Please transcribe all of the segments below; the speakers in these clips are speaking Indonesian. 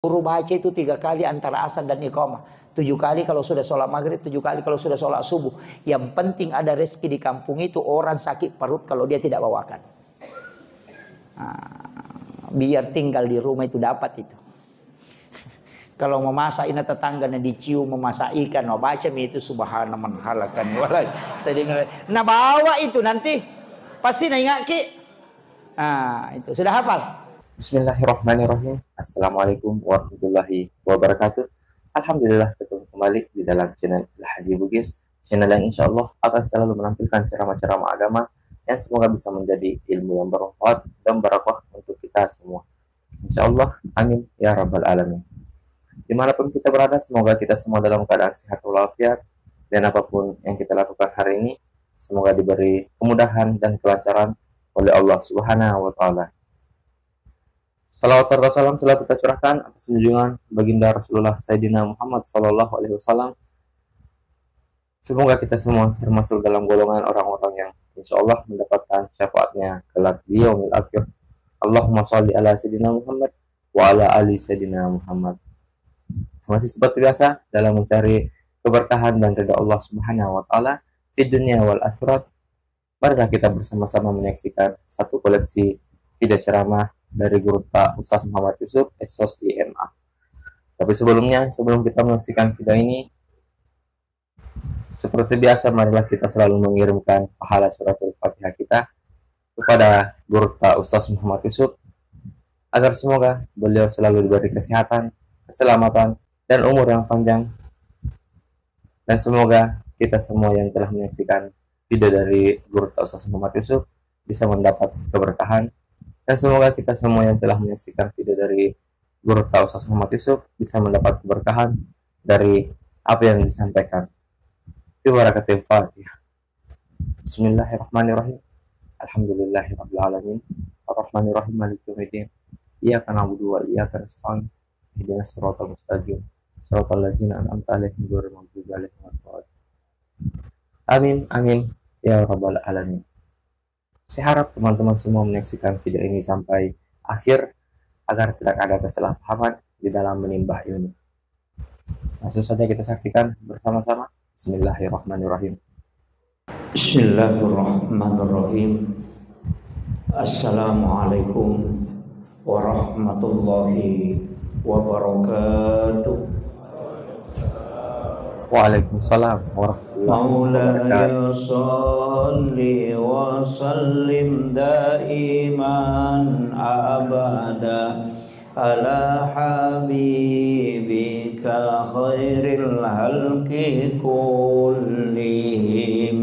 Suruh baca itu 3 kali antara azan dan iqamah. 7 kali kalau sudah sholat maghrib, 7 kali kalau sudah sholat subuh. Yang penting ada rezeki di kampung itu. Orang sakit perut kalau dia tidak bawakan. Biar tinggal di rumah itu dapat itu. Kalau mau masak ini tetangganya dicium memasak ikan, mau baca itu subhana man halakan walai. Saya dengar, nah bawa itu nanti pasti ingat ki. Itu sudah hafal. Bismillahirrahmanirrahim. Assalamualaikum warahmatullahi wabarakatuh. Alhamdulillah ketemu kembali di dalam channel Al-Haji Bugis, channel yang insya Allah akan selalu menampilkan ceramah-ceramah agama yang semoga bisa menjadi ilmu yang bermanfaat dan barakah untuk kita semua. Insya Allah, amin ya rabbal alamin. Dimanapun kita berada, semoga kita semua dalam keadaan sehat walafiat, dan apapun yang kita lakukan hari ini semoga diberi kemudahan dan kelancaran oleh Allah Subhanahu wa Ta'ala. Salawat serta salam telah kita curahkan atas junjungan baginda Rasulullah Sayyidina Muhammad Sallallahu Alaihi Wasallam. Semoga kita semua termasuk dalam golongan orang-orang yang insya Allah mendapatkan syafaatnya kelak di yaumil akhir. Allahumma sholli ala Sayyidina Muhammad wa ala ali Sayyidina Muhammad. Masih seperti biasa dalam mencari keberkahan dan ridha Allah Subhanahu wa Ta'ala di dunia wal akhirat. Marilah kita bersama-sama menyaksikan satu koleksi video ceramah dari Guru Pak Ustaz Muhammad Yusuf Esos IMA. Tapi sebelum kita menyaksikan video ini, seperti biasa marilah kita selalu mengirimkan pahala surat Al-Fatihah kita kepada Guru Pak Ustaz Muhammad Yusuf agar semoga beliau selalu diberi kesehatan, keselamatan, dan umur yang panjang. Dan semoga kita semua yang telah menyaksikan video dari Guru Ustaz Muhammad Yusuf bisa mendapat keberkahan. Dan semoga kita semua yang telah menyaksikan video dari Guru Ustaz Muhammad Yusuf bisa mendapat keberkahan dari apa yang disampaikan. Bibarakatil Fatihah. Bismillahirrahmanirrahim. Alhamdulillahirabbil alamin. Arrahmanirrahim. Maliki yaumiddin. Iyyaka na'budu wa iyyaka nasta'in. Ihdinas siratal mustaqim. Siratal ladzina an'amta 'alaihim ghairil maghdubi 'alaihim waladdallin. Amin amin ya rabbal alamin. Saya harap teman-teman semua menyaksikan video ini sampai akhir agar tidak ada kesalahpahaman di dalam menimba ilmu. Langsung saja kita saksikan bersama-sama. Bismillahirrahmanirrahim. Bismillahirrahmanirrahim. Assalamualaikum warahmatullahi wabarakatuh. Waalaikumsalam warahmatullahi wabarakatuh. Sholli wa sallim daiman abada ala habibika khairil halqi kullihim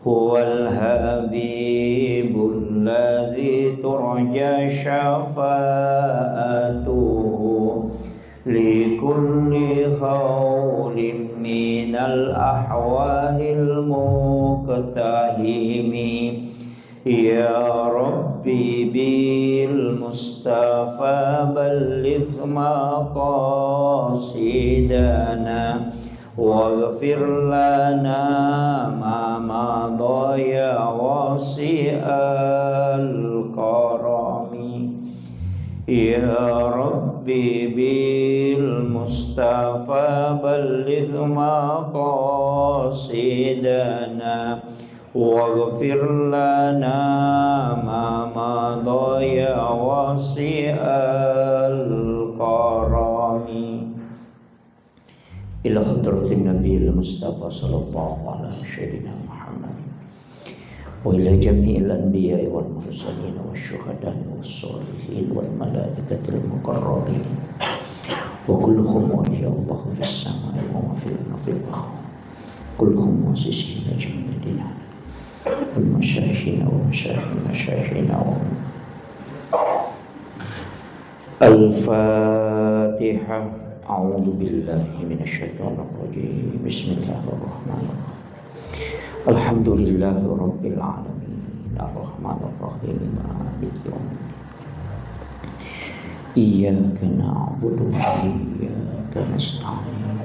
huwal habibul ladzi turja syafa'atuhu likulli khawlim minal ahwalil muqtahimi ya rabbi bil mustafa balligh maqasidana waghfir lana ma madha ya wasi'al karami ya rabbi bil mustafa balligh maqasidana waghfir lana ma madha ya wasi'al karami ila hadratin nabiyil mustafa sallallahu alaihi sayyidina Muhammad wa ila jami'il anbiya'i wal mursalin wasyuhada'i wassalihin wal malaikatil muqarrabin wa kulluhum ya Allah fis samai wa fil ardi kulluhum mu'assisina jama'atina wal masyayikhina wa masyayikhina Al-Fatihah. A'udzu billahi minasyaitonir rajim. Bismillahirrahmanirrahim. Alhamdulillahi rabbil alamin. Arrahmanir rahim. Maliki yaumiddin. Iyyaka na'budu wa iyyaka nasta'in.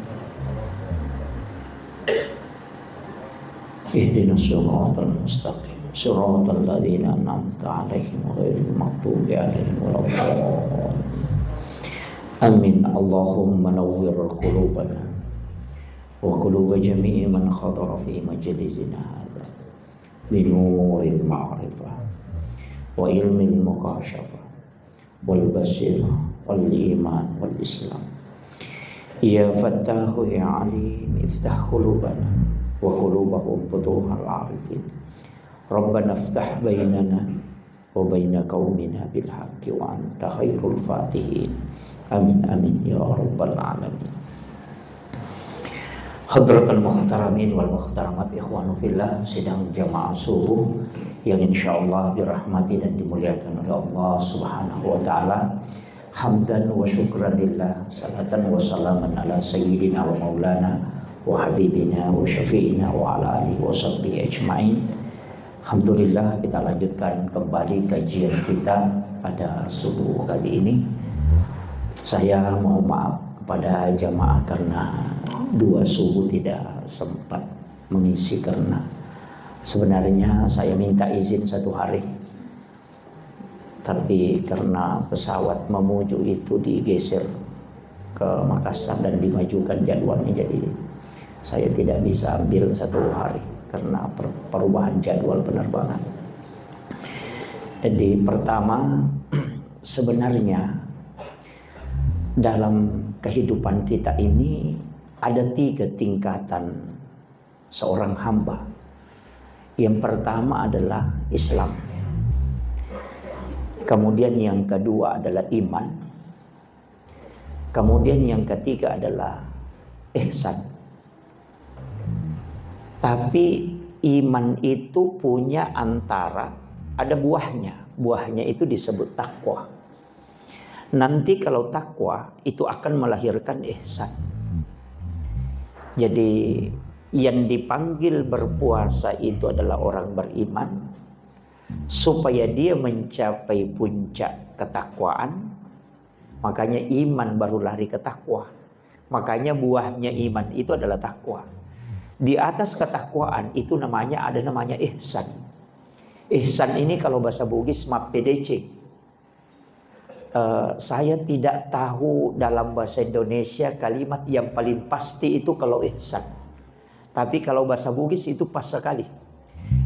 Ihdinas siratal mustaqim. Siratal ladzina an'amta 'alaihim ghairil maghdubi 'alaihim waladdallin. Amin. Allahumma nawwir qulubana wa quluba jami'i man khadara fi majlisina hadha bi nuril ma'rifah wa ilmil muqasyafah wal basirah wal iman wal islam. Ya Fattahu ya Alim, iftah qulubana wa qulubahum futuhal arifin. Rabbana iftah bainana wa baina qaumina bil haqqi wa anta khairul fatihin. Amin amin ya rabbal alamin. Hadratul muhtaramin wal muhtaramat ikhwanu fillah, sidang jamaah subuh yang insyaallah dirahmati dan dimuliakan oleh Allah Subhanahu wa taala. Hamdan wa syukran lillah, salatan wa salaman ala sayyidina wa maulana wa habibina wa syafi'ina wa ala alihi wa sahbihi ajma'in. Alhamdulillah, kita lanjutkan kembali kajian kita pada subuh kali ini. Saya mohon maaf kepada jamaah karena 2 subuh tidak sempat mengisi, karena sebenarnya saya minta izin 1 hari, tapi karena pesawat menuju itu digeser ke Makassar dan dimajukan jadwalnya, jadi saya tidak bisa ambil 1 hari karena perubahan jadwal penerbangan. Jadi pertama, sebenarnya dalam kehidupan kita ini ada 3 tingkatan seorang hamba. Yang pertama adalah Islam. Kemudian yang kedua adalah iman. Kemudian yang ketiga adalah ihsan. Tapi iman itu punya ada buahnya. Buahnya itu disebut takwa. Nanti kalau takwa itu akan melahirkan ihsan. Jadi yang dipanggil berpuasa itu adalah orang beriman, supaya dia mencapai puncak ketakwaan. Makanya iman baru lari ke takwa. Makanya buahnya iman itu adalah takwa. Di atas ketakwaan itu ada namanya ihsan. Ihsan ini kalau bahasa Bugis map PDC. Saya tidak tahu dalam bahasa Indonesia kalimat yang paling pasti itu kalau ihsan. Tapi kalau bahasa Bugis itu pas sekali.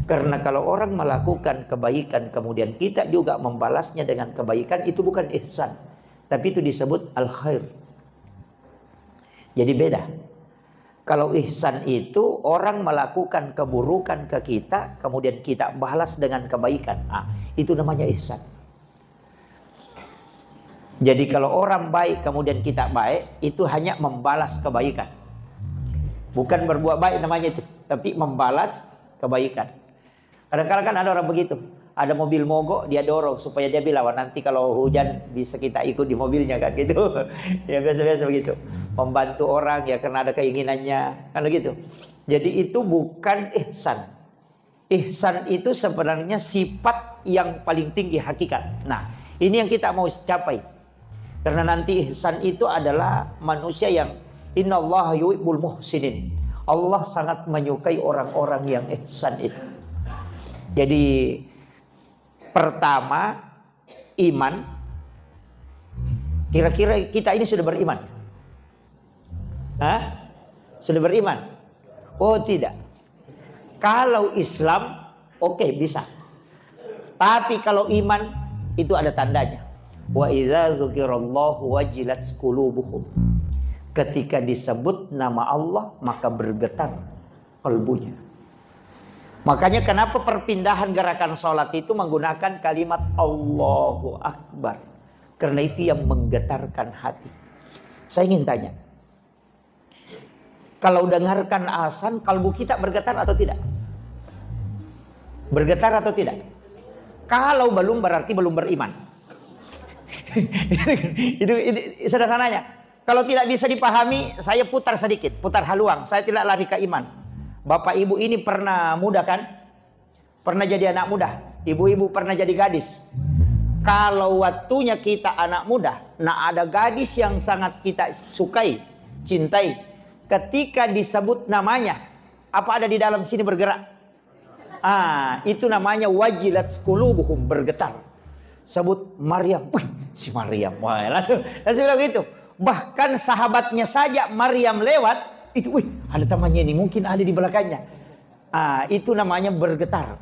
Karena kalau orang melakukan kebaikan kemudian kita juga membalasnya dengan kebaikan, itu bukan ihsan, tapi itu disebut al-khair. Jadi beda. Kalau ihsan itu orang melakukan keburukan ke kita kemudian kita balas dengan kebaikan. Itu namanya ihsan. Jadi kalau orang baik kemudian kita baik, itu hanya membalas kebaikan. Bukan berbuat baik namanya itu, tapi membalas kebaikan. Kadang-kadang kan ada orang begitu. Ada mobil mogok, dia dorong supaya dia bilang, nanti kalau hujan bisa kita ikut di mobilnya kan gitu. Ya biasa-biasa begitu. Membantu orang ya karena ada keinginannya, kan begitu. Jadi itu bukan ihsan. Ihsan itu sebenarnya sifat yang paling tinggi hakikat. Nah, ini yang kita mau capai. Karena nanti ihsan itu adalah manusia yang innallaha yuhibbul muhsinin. Allah sangat menyukai orang-orang yang ihsan itu. Jadi pertama iman. Kira-kira kita ini sudah beriman? Sudah beriman? Oh tidak. Kalau Islam oke, bisa. Tapi kalau iman itu ada tandanya. Wa idza dzukirallahu wajilat qulubuhum. Ketika disebut nama Allah maka bergetar kalbunya. Makanya kenapa perpindahan gerakan sholat itu menggunakan kalimat Allahu Akbar. Karena itu yang menggetarkan hati. Saya ingin tanya, kalau dengarkan azan kalbu kita bergetar atau tidak? Bergetar atau tidak? Kalau belum berarti belum beriman. itu sederhananya. Kalau tidak bisa dipahami, saya putar sedikit, putar haluan. Saya tidak lari ke iman. Bapak ibu ini pernah muda kan? Pernah jadi anak muda. Ibu-ibu pernah jadi gadis. Kalau waktunya kita anak muda, nah ada gadis yang sangat kita sukai, cintai. Ketika disebut namanya, apa ada di dalam sini bergerak? Itu namanya wajilat qulubuhum, bergetar. Sebut Maryam, wih, si Maryam, wah, langsung bilang gitu. Bahkan sahabatnya saja Maryam lewat, itu, wih, ada temannya ini, mungkin ada di belakangnya. Itu namanya bergetar.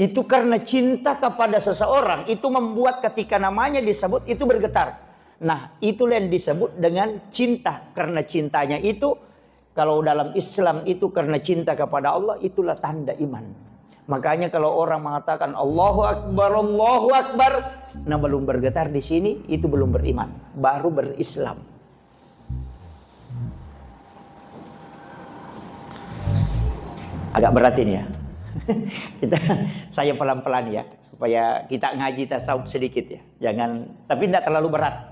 Itu karena cinta kepada seseorang, itu membuat ketika namanya disebut itu bergetar. Nah, itulah yang disebut dengan cinta. Karena cintanya itu, kalau dalam Islam itu karena cinta kepada Allah, itulah tanda iman. Makanya kalau orang mengatakan Allahu Akbar, nah belum bergetar di sini, itu belum beriman, baru berislam. Agak berat ini ya. Saya pelan-pelan ya, supaya kita ngaji tasawuf sedikit ya. Jangan, tapi tidak terlalu berat.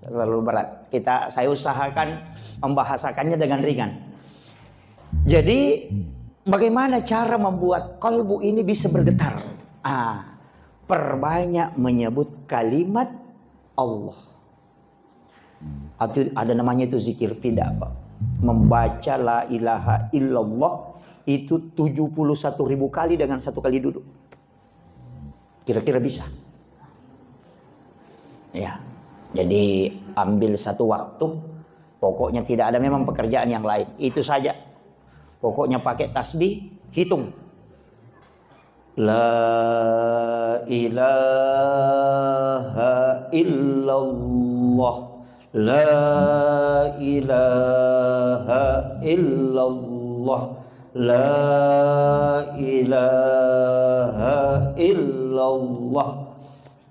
Terlalu berat. Saya usahakan membahasakannya dengan ringan. Jadi, bagaimana cara membuat kalbu ini bisa bergetar? Perbanyak menyebut kalimat Allah. Ada namanya itu zikir fida, Pak. Membaca la ilaha illallah itu 71.000 kali dengan 1 kali duduk. Kira-kira bisa? Ya. Jadi ambil satu waktu, pokoknya tidak ada memang pekerjaan yang lain. Itu saja. Pokoknya pakai tasbih, hitung. La ilaha illallah. La ilaha illallah. La ilaha illallah.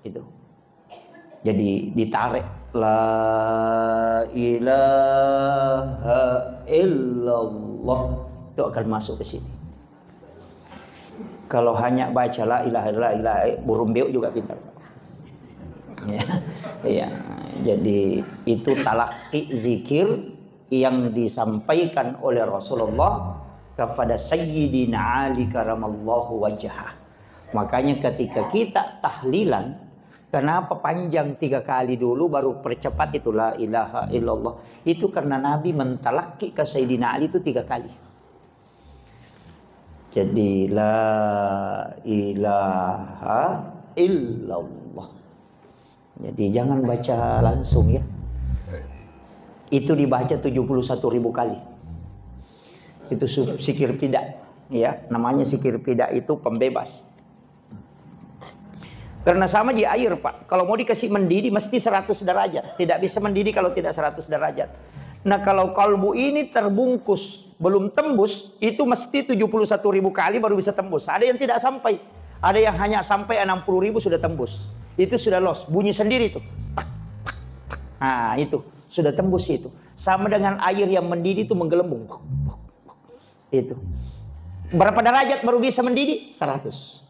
Itu. Jadi ditarik. La ilaha illallah. Itu akan masuk ke sini. Kalau hanya baca la ilaha illallah, burung beo juga pintar. Ya. Jadi itu talaqi zikir yang disampaikan oleh Rasulullah kepada Sayyidina Ali karamallahu wajhah. Makanya ketika kita tahlilan, kenapa panjang 3 kali dulu baru percepat itu la ilaha illallah? Itu karena Nabi mentalaki ke Sayyidina Ali itu 3 kali. Jadi la ilaha illallah. Jadi jangan baca langsung ya. Itu dibaca 71.000 kali. Itu zikir fida, ya, namanya zikir fida itu pembebas. Karena sama di air, Pak. Kalau mau dikasih mendidih mesti 100 derajat. Tidak bisa mendidih kalau tidak 100 derajat. Nah, kalau kalbu ini terbungkus belum tembus, itu mesti 71.000 kali baru bisa tembus. Ada yang tidak sampai. Ada yang hanya sampai 60.000 sudah tembus. Itu sudah los, bunyi sendiri tuh. Nah, itu sudah tembus itu. Sama dengan air yang mendidih itu menggelembung. Itu. Berapa derajat baru bisa mendidih? 100.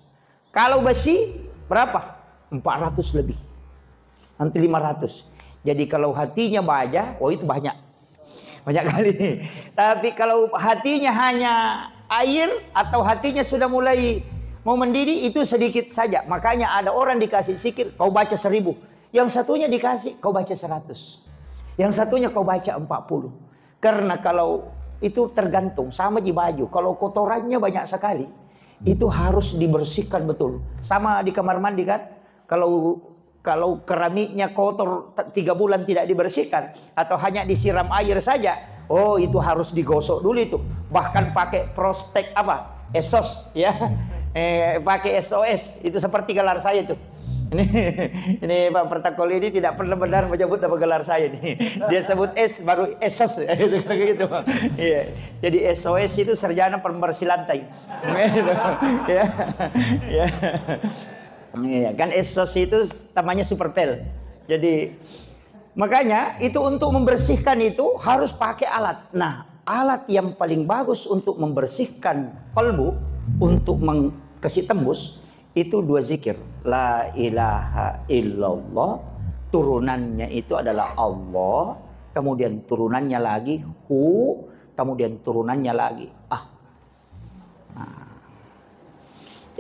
Kalau besi berapa? 400 lebih. Nanti 500. Jadi kalau hatinya baja, itu banyak. Banyak kali. Tapi kalau hatinya hanya air atau hatinya sudah mulai mau mendidih, itu sedikit saja. Makanya ada orang dikasih zikir, kau baca 1000. Yang satunya dikasih, kau baca 100. Yang satunya kau baca 40. Karena kalau itu tergantung, sama di baju. Kalau kotorannya banyak sekali, itu harus dibersihkan betul. Sama di kamar mandi kan, kalau keramiknya kotor 3 bulan tidak dibersihkan atau hanya disiram air saja, itu harus digosok dulu itu. Bahkan pakai prostek esos ya, pakai SOS. Itu seperti gelar saya itu. Ini Pak Pertakol ini tidak pernah benar menyebut nama gelar saya nih. Dia sebut S baru SOS gitu. Iya. Jadi SOS itu sarjana pembersih lantai. Ya. Ya. Iya, kan SOS itu namanya superpel. Jadi makanya itu untuk membersihkan itu harus pakai alat. Nah, alat yang paling bagus untuk membersihkan kalbu, untuk kasih tembus, itu 2 zikir. La ilaha illallah, turunannya itu adalah Allah, kemudian turunannya lagi hu, kemudian turunannya lagi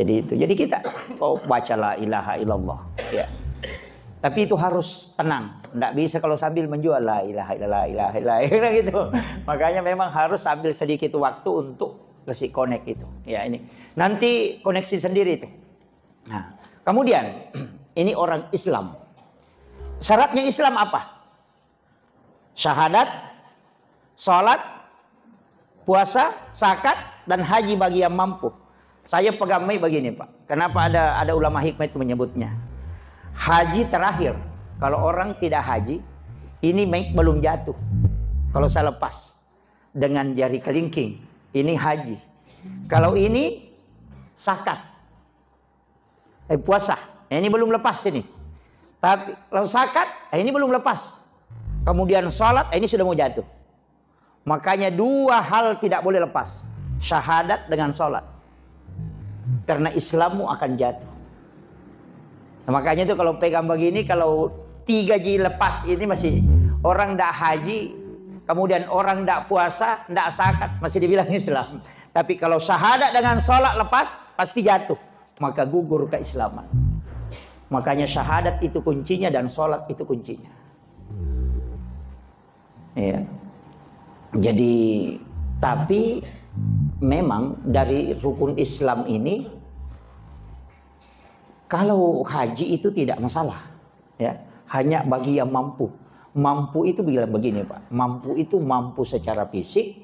Jadi itu. Jadi kita baca la ilaha illallah ya. Tapi itu harus tenang. Tidak bisa kalau sambil menjual la ilaha illallah gitu. Makanya memang harus ambil sedikit waktu untuk kasih connect itu. Ya ini. Nanti koneksi sendiri itu. Nah, kemudian ini orang Islam. Syaratnya Islam apa? Syahadat, sholat, puasa, zakat, dan haji bagi yang mampu. Saya pegamai begini Pak. Kenapa ada ulama hikmah itu menyebutnya? Haji terakhir. Kalau orang tidak haji, ini belum jatuh. Kalau saya lepas dengan jari kelingking, ini haji. Kalau ini zakat, puasa, ini belum lepas ini. Tapi kalau zakat, ini belum lepas. Kemudian sholat, ini sudah mau jatuh. Makanya dua hal tidak boleh lepas. Syahadat dengan sholat. Karena Islammu akan jatuh. Nah, makanya itu kalau pegang begini, kalau 3 ji lepas ini masih orang tidak haji, kemudian orang tidak puasa, tidak zakat, masih dibilang Islam. Tapi kalau syahadat dengan sholat lepas, pasti jatuh. Maka gugur keislaman. Makanya syahadat itu kuncinya dan sholat itu kuncinya. Ya. Jadi, tapi memang dari rukun Islam ini, kalau haji itu tidak masalah, ya, hanya bagi yang mampu. Mampu itu bilang begini Pak, mampu itu mampu secara fisik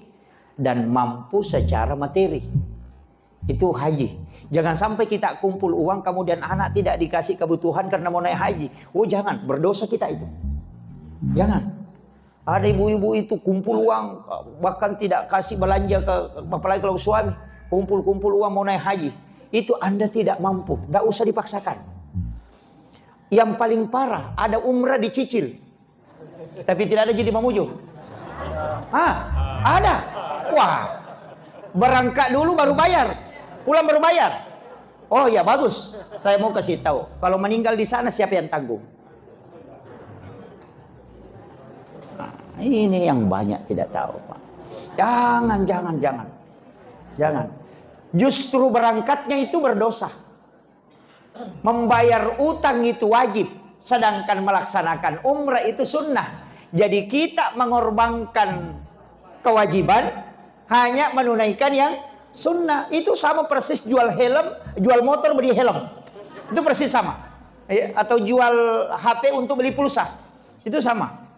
dan mampu secara materi. Itu haji. Jangan sampai kita kumpul uang kemudian anak tidak dikasih kebutuhan karena mau naik haji. Oh jangan, berdosa kita itu. Jangan. Ada ibu-ibu itu kumpul uang, bahkan tidak kasih belanja ke, apalagi kalau suami, kumpul-kumpul uang mau naik haji. Itu Anda tidak mampu, tidak usah dipaksakan. Yang paling parah, ada umrah dicicil, tapi tidak ada jadi mamuju. Ada. Wah, berangkat dulu baru bayar, pulang baru bayar. Oh ya bagus, saya mau kasih tahu, kalau meninggal di sana siapa yang tanggung? Ini yang banyak tidak tahu Pak. Jangan. Justru berangkatnya itu berdosa. Membayar utang itu wajib. Sedangkan melaksanakan umrah itu sunnah. Jadi kita mengorbankan kewajiban hanya menunaikan yang sunnah. Itu sama persis jual helm, jual motor beli helm. Itu persis sama. Atau jual HP untuk beli pulsa. Itu sama.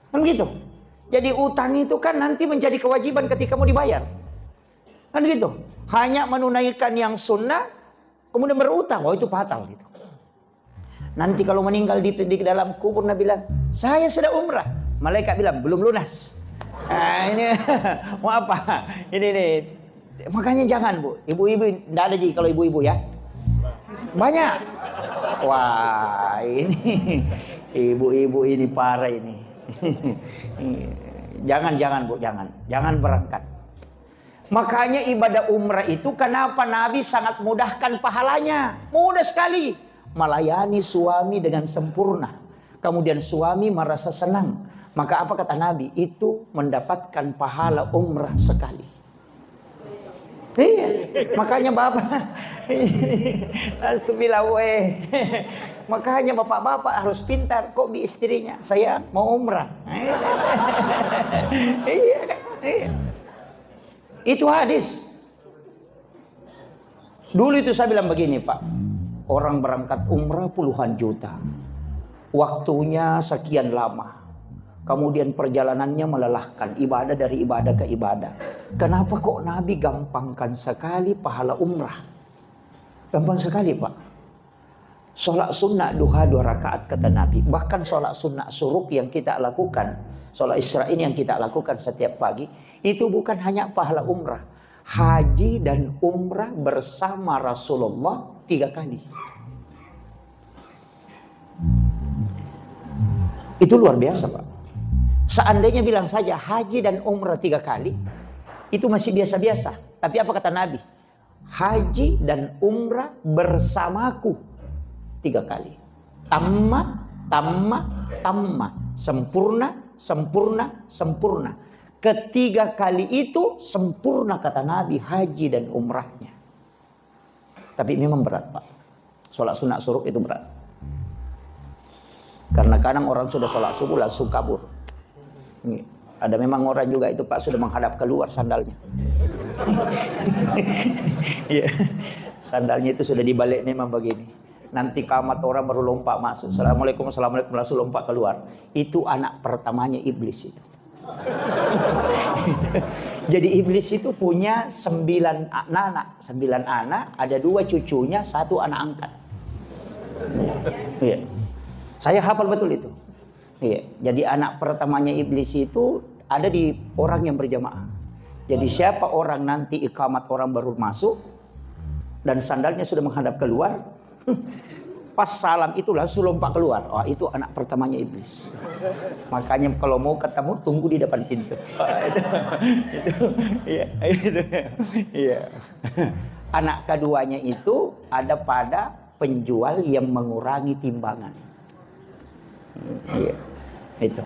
Kan gitu. Jadi utang itu kan nanti menjadi kewajiban ketika mau dibayar. Kan gitu. Hanya menunaikan yang sunnah, kemudian berutang. Oh itu fatal gitu. Nanti kalau meninggal di dalam kubur Nabi bilang, saya sudah umrah. Malaikat bilang, belum lunas. Nah ini mau apa? Ini nih. Makanya jangan Bu. Ibu-ibu, tidak ada jadi kalau ibu-ibu ya. Banyak. Wah ini ibu-ibu ini parah ini. Jangan Bu, jangan berangkat. Makanya ibadah umrah itu kenapa Nabi sangat mudahkan pahalanya? Mudah sekali. Melayani suami dengan sempurna. Kemudian suami merasa senang. Maka apa kata Nabi? Itu mendapatkan pahala umrah sekali. Iya, makanya bapak makanya bapak-bapak harus pintar. Kok bi istrinya saya mau umrah. Iya. Itu hadis. Dulu itu saya bilang begini Pak, orang berangkat umrah puluhan juta, waktunya sekian lama, kemudian perjalanannya melelahkan, ibadah dari ibadah ke ibadah. Kenapa kok Nabi gampangkan sekali pahala umrah? Gampang sekali Pak. Sholat sunnah duha 2 rakaat kata Nabi. Bahkan sholat sunnah suruk yang kita lakukan, sholat Isra ini yang kita lakukan setiap pagi, itu bukan hanya pahala umrah. Haji dan umrah bersama Rasulullah 3 kali. Itu luar biasa Pak. Seandainya bilang saja haji dan umrah 3 kali, itu masih biasa-biasa. Tapi apa kata Nabi? Haji dan umrah bersamaku 3 kali. Tamma. Sempurna. Ketiga kali itu sempurna kata Nabi haji dan umrahnya. Tapi memang berat Pak. Sholat sunat suruk itu berat. Karena kadang orang sudah sholat subuh langsung kabur. Ada memang orang juga itu Pak sudah menghadap keluar sandalnya. Sandalnya itu sudah dibalik memang begini. Nanti kamat orang baru lompat masuk. Assalamualaikum, assalamualaikum, langsung lompat keluar. Itu anak pertamanya iblis itu. Jadi iblis itu punya 9 anak. 9 anak, ada 2 cucunya, 1 anak angkat. Iya. Saya hafal betul itu. Iya. Jadi anak pertamanya iblis itu ada di orang yang berjamaah. Jadi siapa orang nanti iqamat orang baru masuk dan sandalnya sudah menghadap keluar, pas salam itu langsung lompat keluar. Oh, itu anak pertamanya iblis. Makanya kalau mau ketemu tunggu di depan pintu. Iya. Anak keduanya itu ada pada penjual yang mengurangi timbangan. Iya. Itu.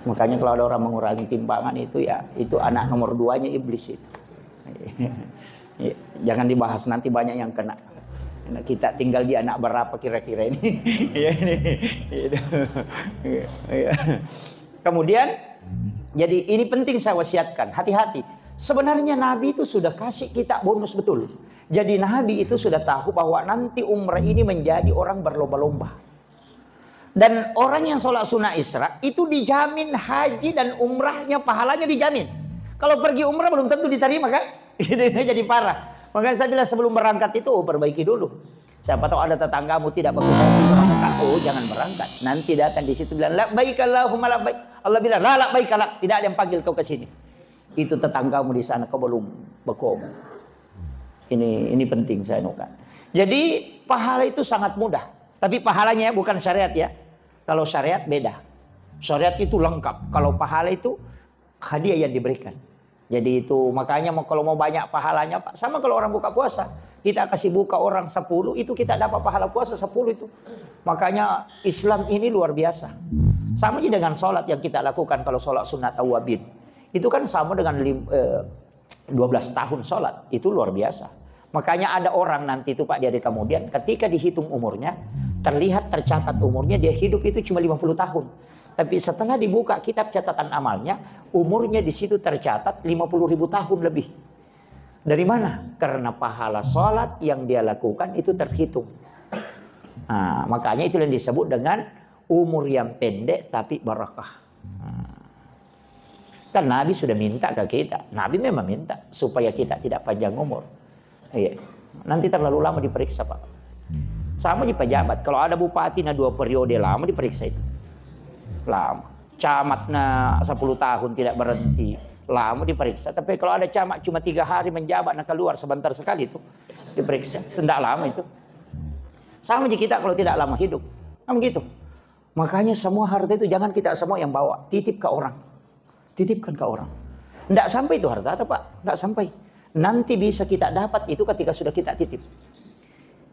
Makanya kalau ada orang mengurangi timbangan itu ya, itu anak nomor 2-nya iblis itu. Jangan dibahas, nanti banyak yang kena. Kita tinggal di anak berapa kira-kira ini? Kemudian, jadi ini penting saya wasiatkan, hati-hati. Sebenarnya Nabi itu sudah kasih kita bonus betul. Jadi Nabi itu sudah tahu bahwa nanti umrah ini menjadi orang berlomba-lomba. Dan orang yang sholat sunnah Isra itu dijamin haji dan umrahnya pahalanya dijamin. Kalau pergi umrah belum tentu diterima kan? Itu jadi parah. Makanya saya bilang sebelum berangkat itu perbaiki dulu. Siapa tahu ada tetanggamu tidak bagus berangkat, oh jangan berangkat. Nanti datang di situ bilang labbaik Allahumma labbaik. Allah bilang la labbaik lak, tidak ada yang panggil kau ke sini. Itu tetanggamu di sana kau belum bekom. Ini penting saya nukan. Jadi pahala itu sangat mudah. Tapi pahalanya bukan syariat ya. Kalau syariat beda. Syariat itu lengkap. Kalau pahala itu hadiah yang diberikan. Jadi itu makanya kalau mau banyak pahalanya Pak. Sama kalau orang buka puasa. Kita kasih buka orang 10 itu kita dapat pahala puasa 10 itu. Makanya Islam ini luar biasa. Sama aja dengan sholat yang kita lakukan kalau sholat sunat awabin. Itu kan sama dengan 12 tahun sholat. Itu luar biasa. Makanya ada orang nanti itu Pak dari kemudian ketika dihitung umurnya. Terlihat tercatat umurnya dia hidup itu cuma 50 tahun. Tapi setelah dibuka kitab catatan amalnya, umurnya di situ tercatat 50.000 tahun lebih. Dari mana? Karena pahala sholat yang dia lakukan itu terhitung. Nah, makanya itu yang disebut dengan umur yang pendek tapi barakah. Kan Nabi sudah minta ke kita. Nabi memang minta supaya kita tidak panjang umur. Iya. Nanti terlalu lama diperiksa Pak. Sama di pejabat. Kalau ada bupati 2 periode lama diperiksa itu. Lama. Camatnya 10 tahun tidak berhenti. Lama diperiksa. Tapi kalau ada camat cuma 3 hari menjabat keluar sebentar sekali itu diperiksa. Tidak lama itu. Sama di kita kalau tidak lama hidup. Nah begitu. Makanya semua harta itu jangan kita semua yang bawa. Titip ke orang. Titipkan ke orang. Tidak sampai itu harta Pak. Tidak sampai. Nanti bisa kita dapat itu ketika sudah kita titip.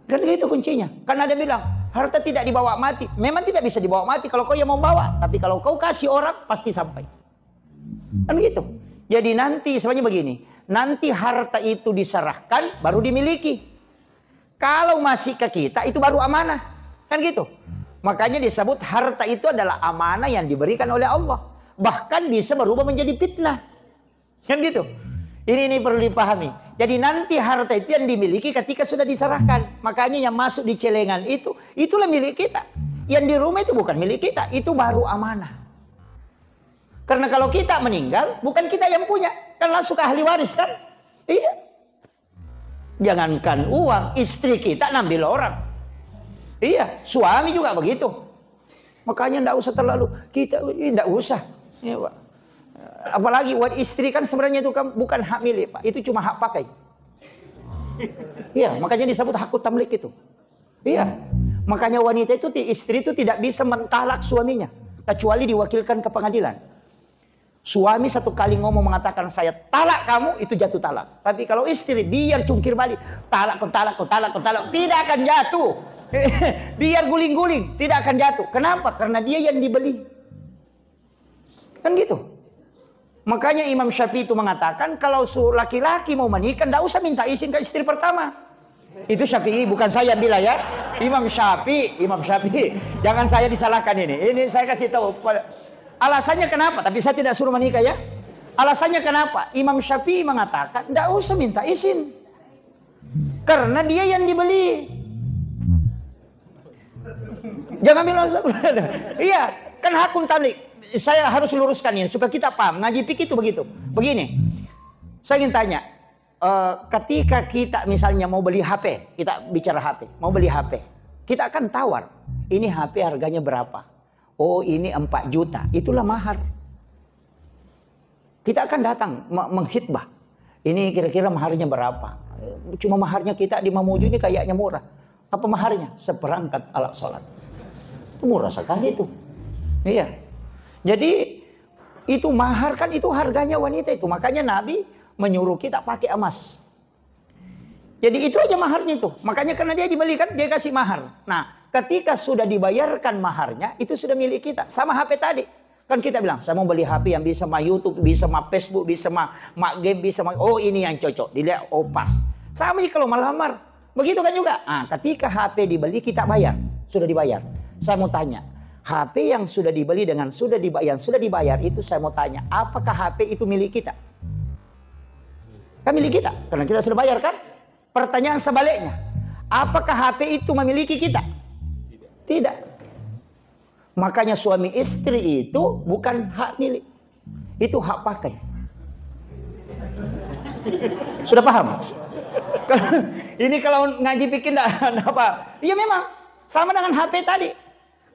Karena itu kuncinya. Karena dia bilang, harta tidak dibawa mati. Memang tidak bisa dibawa mati kalau kau yang mau bawa. Tapi kalau kau kasih orang, pasti sampai. Kan begitu. Jadi nanti sebenarnya begini. Nanti harta itu diserahkan, baru dimiliki. Kalau masih ke kita, itu baru amanah. Kan gitu. Makanya disebut harta itu adalah amanah yang diberikan oleh Allah. Bahkan bisa berubah menjadi fitnah. Kan gitu. Ini perlu dipahami. Jadi nanti harta itu yang dimiliki ketika sudah diserahkan. Makanya yang masuk di celengan itu, itulah milik kita. Yang di rumah itu bukan milik kita, itu baru amanah. Karena kalau kita meninggal, bukan kita yang punya. Kan langsung ke ahli waris kan? Iya. Jangankan uang, istri kita ngambil orang. Iya, suami juga begitu. Makanya tidak usah terlalu, kita tidak usah. Iya, Pak. Apalagi buat istri kan sebenarnya itu kan bukan hak milik Pak, itu cuma hak pakai. Iya, makanya disebut hakut tamlik itu. Iya, makanya wanita itu istri itu tidak bisa mentalak suaminya kecuali diwakilkan ke pengadilan. Suami satu kali ngomong mengatakan saya talak kamu, itu jatuh talak. Tapi kalau istri biar cungkir balik, talak, tidak akan jatuh. Biar guling-guling, tidak akan jatuh. Kenapa? Karena dia yang dibeli. Kan gitu. Makanya Imam Syafi'i itu mengatakan kalau laki-laki mau menikah tidak usah minta izin ke istri pertama. Itu Syafi'i, bukan saya bilang ya. Imam Syafi'i. Jangan saya disalahkan ini. Ini saya kasih tahu. Alasannya kenapa? Tapi saya tidak suruh menikah ya. Alasannya kenapa? Imam Syafi'i mengatakan tidak usah minta izin. Karena dia yang dibeli. Jangan bilang iya, kan hakun tablik. Saya harus luruskan ini supaya kita paham. Ngaji fikih itu begitu. Begini. Saya ingin tanya, ketika kita misalnya mau beli HP, kita bicara HP, mau beli HP. Kita akan tawar. Ini HP harganya berapa? Oh, ini 4 juta. Itulah mahar. Kita akan datang menghitbah. Ini kira-kira maharnya berapa? Cuma maharnya kita di Mamuju ini kayaknya murah. Apa maharnya? Seperangkat alat sholat. Itu murah sekali itu. Iya. Jadi itu mahar kan itu harganya wanita itu. Makanya Nabi menyuruh kita pakai emas. Jadi itu aja maharnya itu. Makanya karena dia dibelikan dia kasih mahar. Nah, ketika sudah dibayarkan maharnya itu sudah milik kita. Sama HP tadi. Kan kita bilang, saya mau beli HP yang bisa sama YouTube, bisa sama Facebook, bisa sama game, bisa sama, oh ini yang cocok. Dilihat, oh pas. Sama kalau melamar. Begitu kan juga. Nah, ketika HP dibeli kita bayar. Sudah dibayar. Saya mau tanya, HP yang sudah dibeli dengan sudah dibayar itu saya mau tanya, apakah HP itu milik kita? Kan milik kita, karena kita sudah bayar kan? Pertanyaan sebaliknya, apakah HP itu memiliki kita? Tidak. Makanya suami istri itu bukan hak milik. Itu hak pakai. Sudah paham? Ini kalau ngaji pikir enggak apa. Iya memang. Sama dengan HP tadi.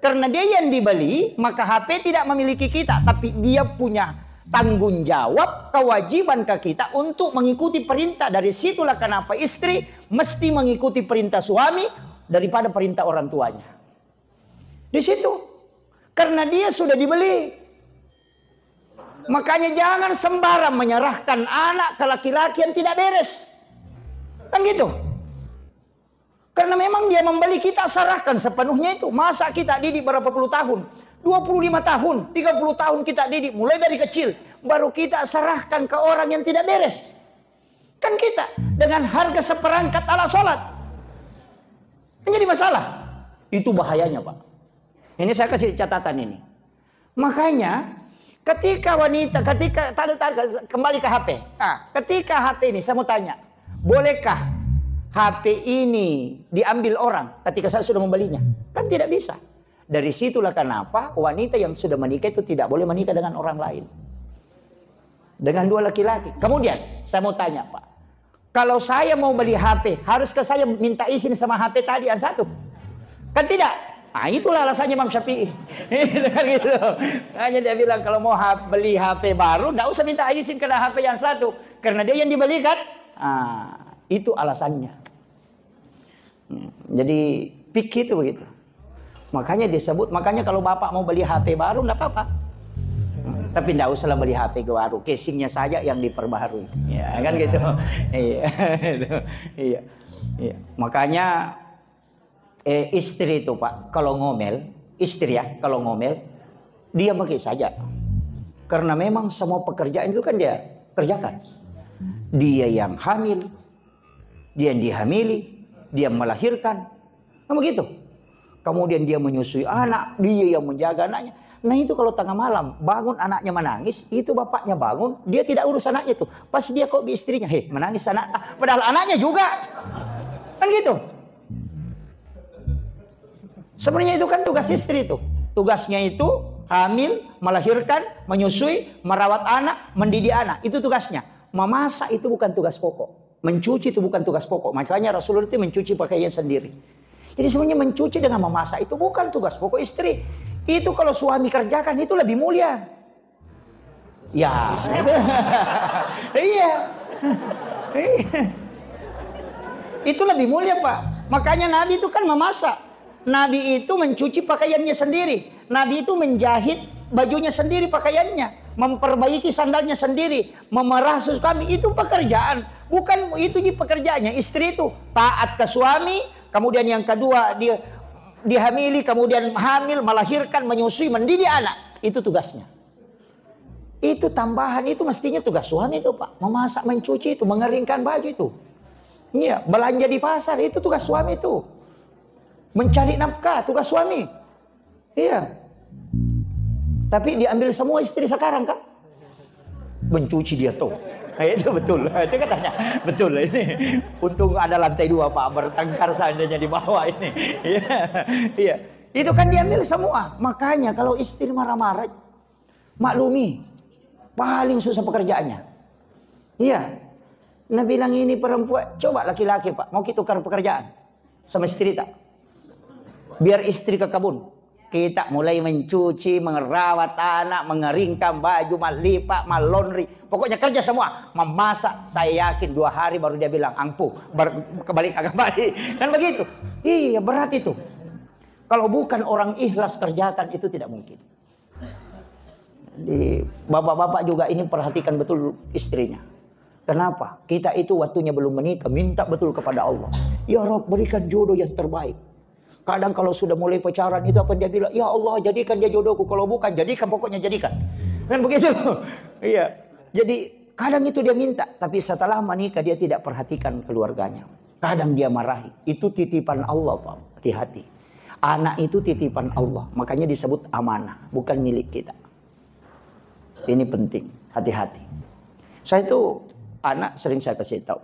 Karena dia yang dibeli, maka HP tidak memiliki kita. Tapi dia punya tanggung jawab, kewajiban ke kita untuk mengikuti perintah. Dari situlah kenapa istri mesti mengikuti perintah suami daripada perintah orang tuanya. Di situ. Karena dia sudah dibeli. Makanya jangan sembarang menyerahkan anak ke laki-laki yang tidak beres. Kan gitu. Karena memang dia membeli, kita serahkan sepenuhnya itu. Masa kita didik berapa puluh tahun? 25 tahun, 30 tahun kita didik. Mulai dari kecil. Baru kita serahkan ke orang yang tidak beres. Kan kita. Dengan harga seperangkat alat sholat. Ini jadi masalah. Itu bahayanya Pak. Ini saya kasih catatan ini. Makanya ketika wanita, kembali ke HP. Ketika HP ini saya mau tanya, bolehkah HP ini diambil orang ketika saya sudah membelinya? Kan tidak bisa. Dari situlah kenapa wanita yang sudah menikah itu tidak boleh menikah dengan orang lain. Dengan dua laki-laki. Kemudian saya mau tanya Pak, kalau saya mau beli HP, haruskah saya minta izin sama HP tadi yang satu? Kan tidak. Nah itulah alasannya Imam Syafi'i. Gitu. Hanya dia bilang kalau mau beli HP baru, nggak usah minta izin kena HP yang satu, karena dia yang dibelikan. Itu alasannya. Jadi pikir itu begitu. Makanya disebut, makanya kalau bapak mau beli HP baru nggak apa-apa. Tapi nggak usah beli HP baru, casingnya saja yang diperbaharui. Ya kan gitu. Iya. Makanya istri itu Pak, kalau ngomel, istri ya, kalau ngomel, dia pergi saja. Karena memang semua pekerjaan itu kan dia kerjakan. Dia yang hamil, dia yang dihamili, dia melahirkan. Nah begitu. Kemudian dia menyusui anak, dia yang menjaga anaknya. Nah itu kalau tengah malam, bangun anaknya menangis, itu bapaknya bangun, dia tidak urus anaknya tuh. Pas dia kok di istrinya, menangis anak, padahal anaknya juga. Kan gitu. Sebenarnya itu kan tugas istri itu. Tugasnya itu hamil, melahirkan, menyusui, merawat anak, mendidik anak. Itu tugasnya. Memasak itu bukan tugas pokok. Mencuci itu bukan tugas pokok. Makanya Rasulullah itu mencuci pakaian sendiri. Jadi sebenarnya mencuci dengan memasak itu bukan tugas pokok istri. Itu kalau suami kerjakan itu lebih mulia. Ya. Iya. Itu lebih mulia Pak. Makanya Nabi itu kan memasak. Nabi itu mencuci pakaiannya sendiri. Nabi itu menjahit bajunya sendiri, pakaiannya. Memperbaiki sandalnya sendiri. Memerah susu kami. Itu pekerjaan. Bukan itu pekerjaannya. Istri itu taat ke suami. Kemudian yang kedua dia dihamili. Kemudian hamil, melahirkan, menyusui, mendidik anak. Itu tugasnya. Itu tambahan. Itu mestinya tugas suami itu Pak. Memasak, mencuci itu. Mengeringkan baju itu. Iya, belanja di pasar. Itu tugas suami itu. Mencari nafkah, tugas suami. Iya. Tapi diambil semua istri sekarang kan. Mencuci dia tuh. Itu betul. Itu katanya. Betul ini. Untung ada lantai 2 Pak. Bertengkar seandainya di bawah ini. Iya. Iya. Itu kan diambil semua. Makanya kalau istri marah-marah, maklumi, paling susah pekerjaannya. Iya. Nah bilang ini perempuan, coba laki-laki Pak, mau kita tukar pekerjaan sama istri tak? Biar istri ke kebun. Kita mulai mencuci, merawat anak, mengeringkan baju, melipat, malonri. Pokoknya kerja semua. Memasak, saya yakin 2 hari baru dia bilang ampuh. Kembali. Kan begitu. Iya berat itu. Kalau bukan orang ikhlas kerjakan itu tidak mungkin. Bapak-bapak juga ini perhatikan betul istrinya. Kenapa? Kita itu waktunya belum menikah, minta betul kepada Allah. Ya Rabb, berikan jodoh yang terbaik. Kadang kalau sudah mulai pacaran itu apa dia bilang, ya Allah jadikan dia jodohku. Kalau bukan jadikan, pokoknya jadikan. Kan begitu. Iya. Jadi kadang itu dia minta, tapi setelah menikah dia tidak perhatikan keluarganya. Kadang dia marahi. Itu titipan Allah Pak. Hati-hati. Anak itu titipan Allah. Makanya disebut amanah, bukan milik kita. Ini penting. Hati-hati. Saya itu anak sering saya kasih tahu.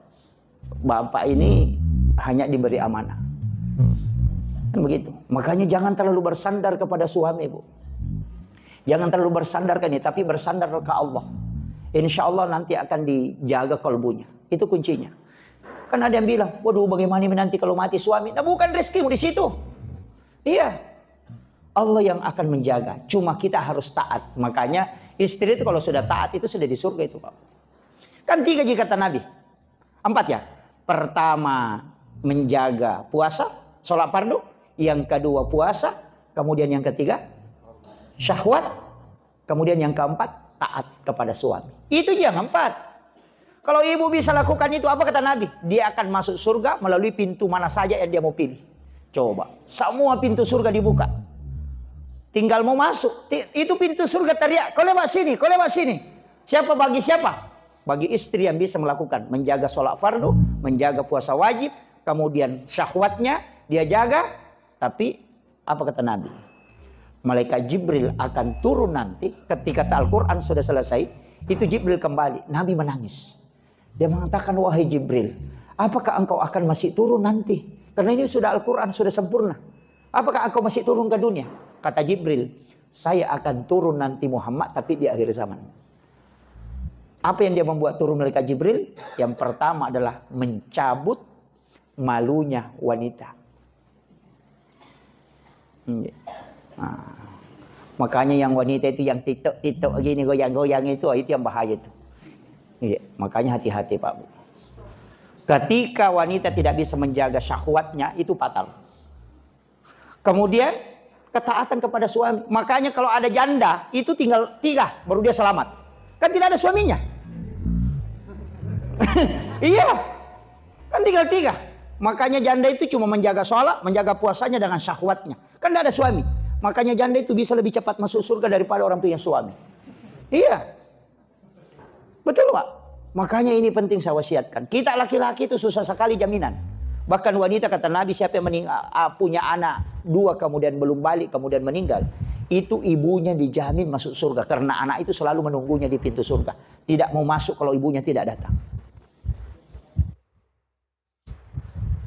Bapak ini hanya diberi amanah. Kan begitu. Makanya jangan terlalu bersandar kepada suami, Bu. Jangan terlalu bersandar ke ini, tapi bersandar ke Allah. Insya Allah nanti akan dijaga kalbunya. Itu kuncinya. Kan ada yang bilang, waduh bagaimana nanti kalau mati suami? Nah bukan rezekimu di situ. Iya. Allah yang akan menjaga. Cuma kita harus taat. Makanya istri itu kalau sudah taat itu sudah di surga itu, Pak. Kan 3 jika kata Nabi. 4 ya. Pertama menjaga puasa, sholat fardu. Yang kedua puasa. Kemudian yang ketiga syahwat. Kemudian yang keempat taat kepada suami. Itu yang 4. Kalau ibu bisa lakukan itu, apa kata Nabi? Dia akan masuk surga melalui pintu mana saja yang dia mau pilih. Coba. Semua pintu surga dibuka. Tinggal mau masuk. Itu pintu surga teriak. Kau lewat sini, kau lewat sini. Siapa bagi siapa? Bagi istri yang bisa melakukan. Menjaga sholat fardu. Menjaga puasa wajib. Kemudian syahwatnya dia jaga. Tapi apa kata Nabi? Malaikat Jibril akan turun nanti. Ketika Al-Quran sudah selesai. Itu Jibril kembali. Nabi menangis. Dia mengatakan, wahai Jibril. Apakah engkau akan masih turun nanti? Karena ini sudah Al-Quran, sudah sempurna. Apakah engkau masih turun ke dunia? Kata Jibril, saya akan turun nanti Muhammad tapi di akhir zaman. Apa yang dia membuat turun malaikat Jibril? Yang pertama adalah mencabut malunya wanita. Nah, makanya yang wanita itu yang titok gini goyang-goyang itu yang bahaya itu. Iya, makanya hati-hati Pak Bu. Ketika wanita tidak bisa menjaga syahwatnya itu fatal. Kemudian ketaatan kepada suami. Makanya kalau ada janda itu tinggal 3 baru dia selamat. Kan tidak ada suaminya. Iya. Kan tinggal 3. Makanya janda itu cuma menjaga sholat, menjaga puasanya dengan syahwatnya. Kan tidak ada suami. Makanya janda itu bisa lebih cepat masuk surga daripada orang punya suami. Iya. Betul Pak. Makanya ini penting saya wasiatkan. Kita laki-laki itu susah sekali jaminan. Bahkan wanita kata Nabi siapa yang punya anak 2 kemudian belum balik kemudian meninggal. Itu ibunya dijamin masuk surga. Karena anak itu selalu menunggunya di pintu surga. Tidak mau masuk kalau ibunya tidak datang.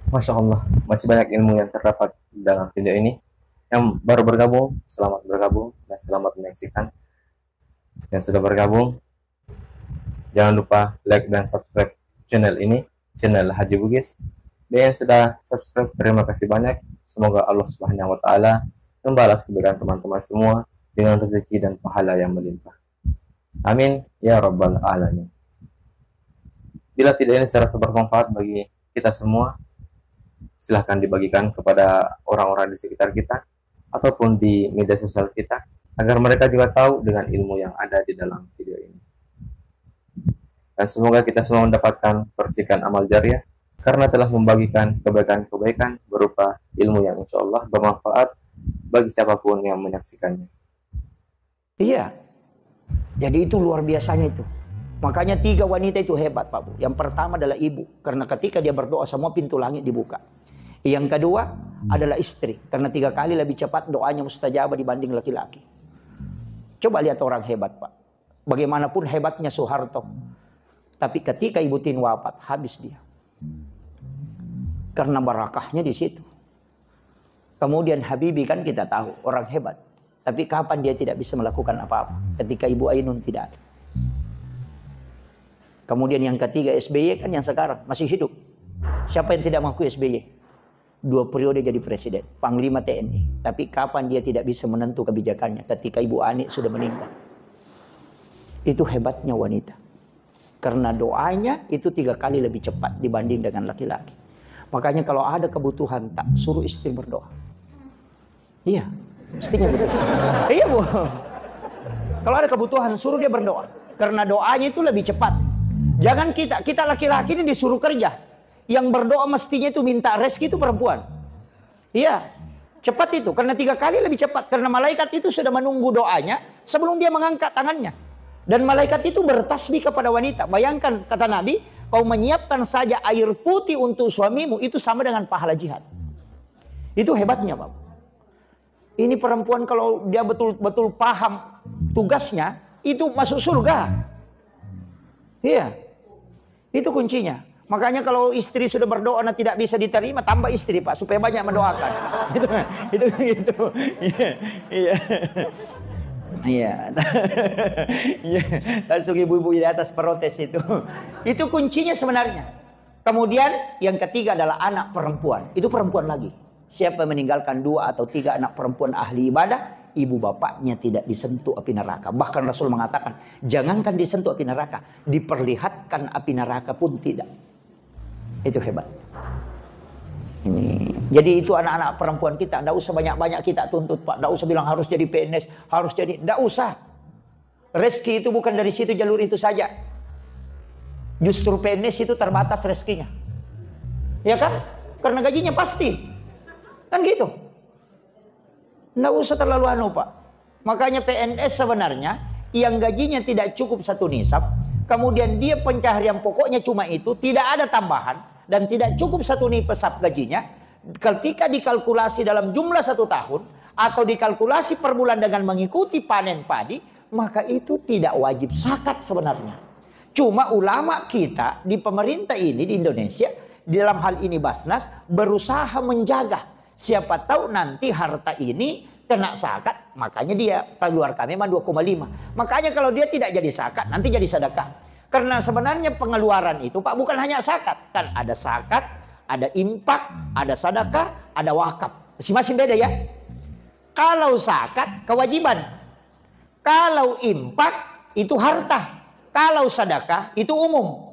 Masya Allah, masih banyak ilmu yang terdapat dalam video ini. Yang baru bergabung, selamat bergabung dan selamat menyaksikan. Yang sudah bergabung, jangan lupa like dan subscribe channel ini, channel Haji Bugis. Dan yang sudah subscribe, terima kasih banyak. Semoga Allah Subhanahu wa Ta'ala membalas kebaikan teman-teman semua dengan rezeki dan pahala yang melimpah. Amin ya Rabbal Alamin. Bila video ini serasa bermanfaat bagi kita semua, silahkan dibagikan kepada orang-orang di sekitar kita ataupun di media sosial kita agar mereka juga tahu dengan ilmu yang ada di dalam video ini. Dan semoga kita semua mendapatkan percikan amal jariah karena telah membagikan kebaikan-kebaikan berupa ilmu yang insya Allah bermanfaat bagi siapapun yang menyaksikannya. Iya. Jadi itu luar biasanya itu. Makanya 3 wanita itu hebat Pak Bu. Yang pertama adalah ibu. Karena ketika dia berdoa semua pintu langit dibuka. Yang kedua adalah istri. Karena 3 kali lebih cepat doanya mustajabah dibanding laki-laki. Coba lihat orang hebat Pak. Bagaimanapun hebatnya Soeharto. Tapi ketika Ibu Tin wafat, habis dia. Karena barakahnya di situ. Kemudian Habibie kan kita tahu orang hebat. Tapi kapan dia tidak bisa melakukan apa-apa? Ketika Ibu Ainun tidak ada. Kemudian yang ketiga SBY kan yang sekarang masih hidup. Siapa yang tidak mengaku SBY? 2 periode jadi presiden, Panglima TNI. Tapi kapan dia tidak bisa menentu kebijakannya? Ketika Ibu Ani sudah meninggal. Itu hebatnya wanita. Karena doanya itu 3 kali lebih cepat dibanding dengan laki-laki. Makanya kalau ada kebutuhan tak suruh istri berdoa. Iya, mestinya begitu. Iya Bu. Kalau ada kebutuhan suruh dia berdoa. Karena doanya itu lebih cepat. Jangan kita laki-laki ini disuruh kerja. Yang berdoa mestinya itu minta rezeki itu perempuan. Iya, cepat itu. Karena 3 kali lebih cepat. Karena malaikat itu sudah menunggu doanya sebelum dia mengangkat tangannya. Dan malaikat itu bertasbih kepada wanita. Bayangkan kata Nabi, kau menyiapkan saja air putih untuk suamimu itu sama dengan pahala jihad. Itu hebatnya, Pak. Ini perempuan kalau dia betul-betul paham tugasnya, itu masuk surga. Iya. Itu kuncinya. Makanya kalau istri sudah berdoa dan tidak bisa diterima, tambah istri Pak, supaya banyak mendoakan. Itu. Iya. Iya. Iya. Langsung ibu-ibu di atas protes itu. Itu kuncinya sebenarnya. Kemudian yang ketiga adalah anak perempuan. Itu perempuan lagi. Siapa yang meninggalkan 2 atau 3 anak perempuan ahli ibadah, ibu bapaknya tidak disentuh api neraka. Bahkan Rasul mengatakan, jangankan disentuh api neraka, diperlihatkan api neraka pun tidak. Itu hebat. Ini. Jadi itu anak-anak perempuan kita, tidak usah banyak-banyak kita tuntut Pak. Tidak usah bilang harus jadi PNS, harus jadi, tidak usah. Rezeki itu bukan dari situ jalur itu saja. Justru PNS itu terbatas rezekinya. Ya kan? Karena gajinya pasti. Kan gitu. Nggak usah terlalu Pak. Makanya PNS sebenarnya yang gajinya tidak cukup 1 nisab, kemudian dia pencaharian pokoknya cuma itu, tidak ada tambahan dan tidak cukup 1 nisab gajinya, ketika dikalkulasi dalam jumlah 1 tahun atau dikalkulasi per bulan dengan mengikuti panen padi, maka itu tidak wajib zakat sebenarnya. Cuma ulama kita di pemerintah ini di Indonesia, di dalam hal ini Basnas, berusaha menjaga. Siapa tahu nanti harta ini kena zakat, makanya dia keluarkan memang 2,5. Makanya kalau dia tidak jadi zakat, nanti jadi sedekah. Karena sebenarnya pengeluaran itu Pak bukan hanya zakat. Kan ada zakat, ada infak, ada sedekah, ada wakaf. Masing-masing beda ya. Kalau zakat kewajiban. Kalau infak itu harta. Kalau sedekah itu umum.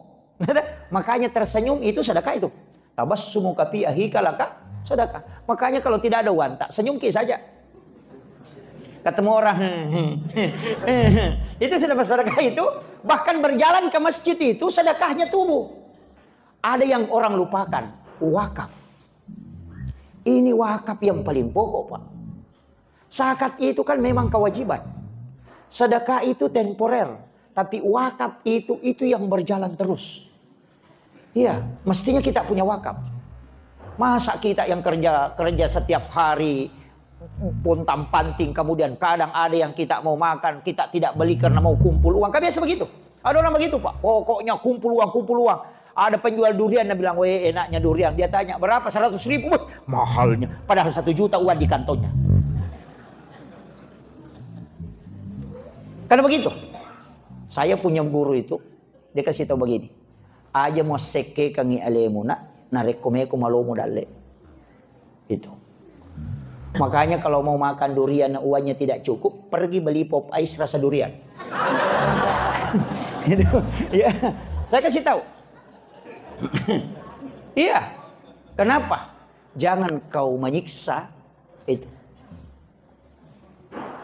Makanya tersenyum itu sedekah itu. Tabassumu ka fi ahika laka sedekah. Makanya kalau tidak ada uang, tak senyum saja. Ketemu orang, itu sudah bersedekah itu. Bahkan berjalan ke masjid itu sedekahnya tubuh. Ada yang orang lupakan, wakaf. Ini wakaf yang paling pokok Pak. Zakat itu kan memang kewajiban. Sedekah itu temporer. Tapi wakaf itu yang berjalan terus. Iya, mestinya kita punya wakaf. Masa kita yang kerja setiap hari pontang panting, kemudian kadang ada yang kita mau makan, kita tidak beli karena mau kumpul uang. Kan biasa begitu. Ada orang begitu Pak. Pokoknya kumpul uang. Ada penjual durian yang bilang, weh enaknya durian. Dia tanya, berapa? 100.000. Mahalnya. Padahal 1 juta uang di kantongnya. Karena begitu. Saya punya guru itu, dia kasih tahu begini. Aja mau seke kangi alemuna, narekomeko malomo dalle. Itu. Makanya kalau mau makan durian uangnya tidak cukup, pergi beli pop ice rasa durian. Itu. Ya, saya kasih tahu. Iya. Kenapa? Jangan kau menyiksa itu.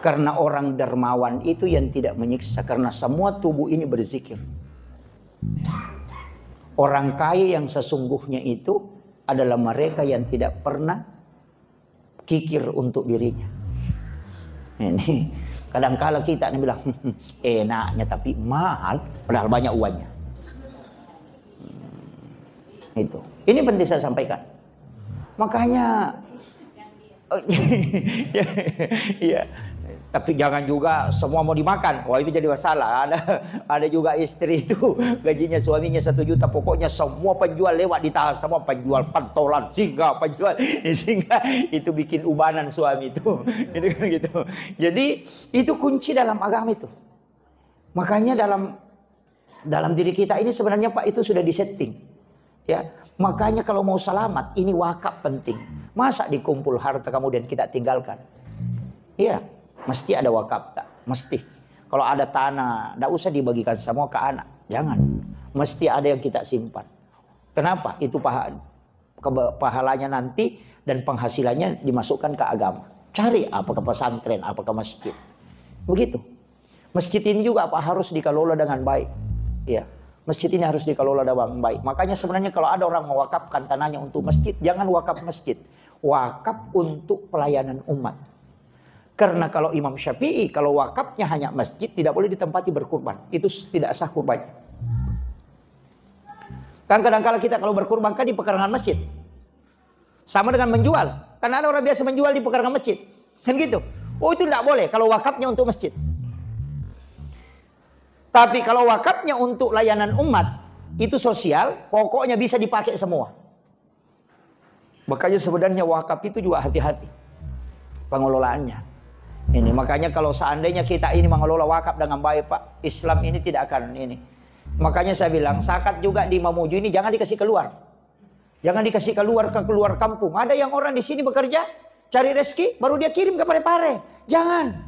Karena orang dermawan itu yang tidak menyiksa, karena semua tubuh ini berzikir. Orang kaya yang sesungguhnya itu adalah mereka yang tidak pernah kikir untuk dirinya. Ini kadang-kala kita bilang enaknya tapi mahal, padahal banyak uangnya. Itu. Ini penting saya sampaikan. Makanya ya, Tapi jangan juga semua mau dimakan. Wah, itu jadi masalah. Ada juga istri itu gajinya suaminya 1 juta, pokoknya semua penjual lewat ditahan, semua penjual pentolan singa, penjual singa, itu bikin ubanan suami itu. Gitu kan gitu. Jadi itu kunci dalam agama itu. Makanya dalam diri kita ini sebenarnya Pak itu sudah disetting. Ya. Makanya kalau mau selamat ini wakaf penting. Masa dikumpul harta kemudian kita tinggalkan? Iya. Mesti ada wakaf, tak? Mesti. Kalau ada tanah, tidak usah dibagikan semua ke anak. Jangan. Mesti ada yang kita simpan. Kenapa? Itu pahalanya nanti dan penghasilannya dimasukkan ke agama. Cari apa ke pesantren, apa ke masjid. Begitu. Masjid ini juga apa harus dikelola dengan baik. Ya. Masjid ini harus dikelola dengan baik. Makanya sebenarnya kalau ada orang mewakafkan tanahnya untuk masjid, jangan wakaf masjid. Wakaf untuk pelayanan umat. Karena kalau Imam Syafi'i, kalau wakafnya hanya masjid, tidak boleh ditempati berkurban. Itu tidak sah kurbannya. Kan kadang-kadang kita kalau berkurban kan di pekarangan masjid. Sama dengan menjual. Karena ada orang biasa menjual di pekarangan masjid. Kan gitu. Oh itu tidak boleh kalau wakafnya untuk masjid. Tapi kalau wakafnya untuk layanan umat, itu sosial, pokoknya bisa dipakai semua. Makanya sebenarnya wakaf itu juga hati-hati pengelolaannya. Ini makanya kalau seandainya kita ini mengelola wakaf dengan baik Pak, Islam ini tidak akan ini. Makanya saya bilang zakat juga di Mamuju ini jangan dikasih keluar. Jangan dikasih keluar ke keluar kampung. Ada yang orang di sini bekerja, cari rezeki, baru dia kirim ke Parepare. Jangan.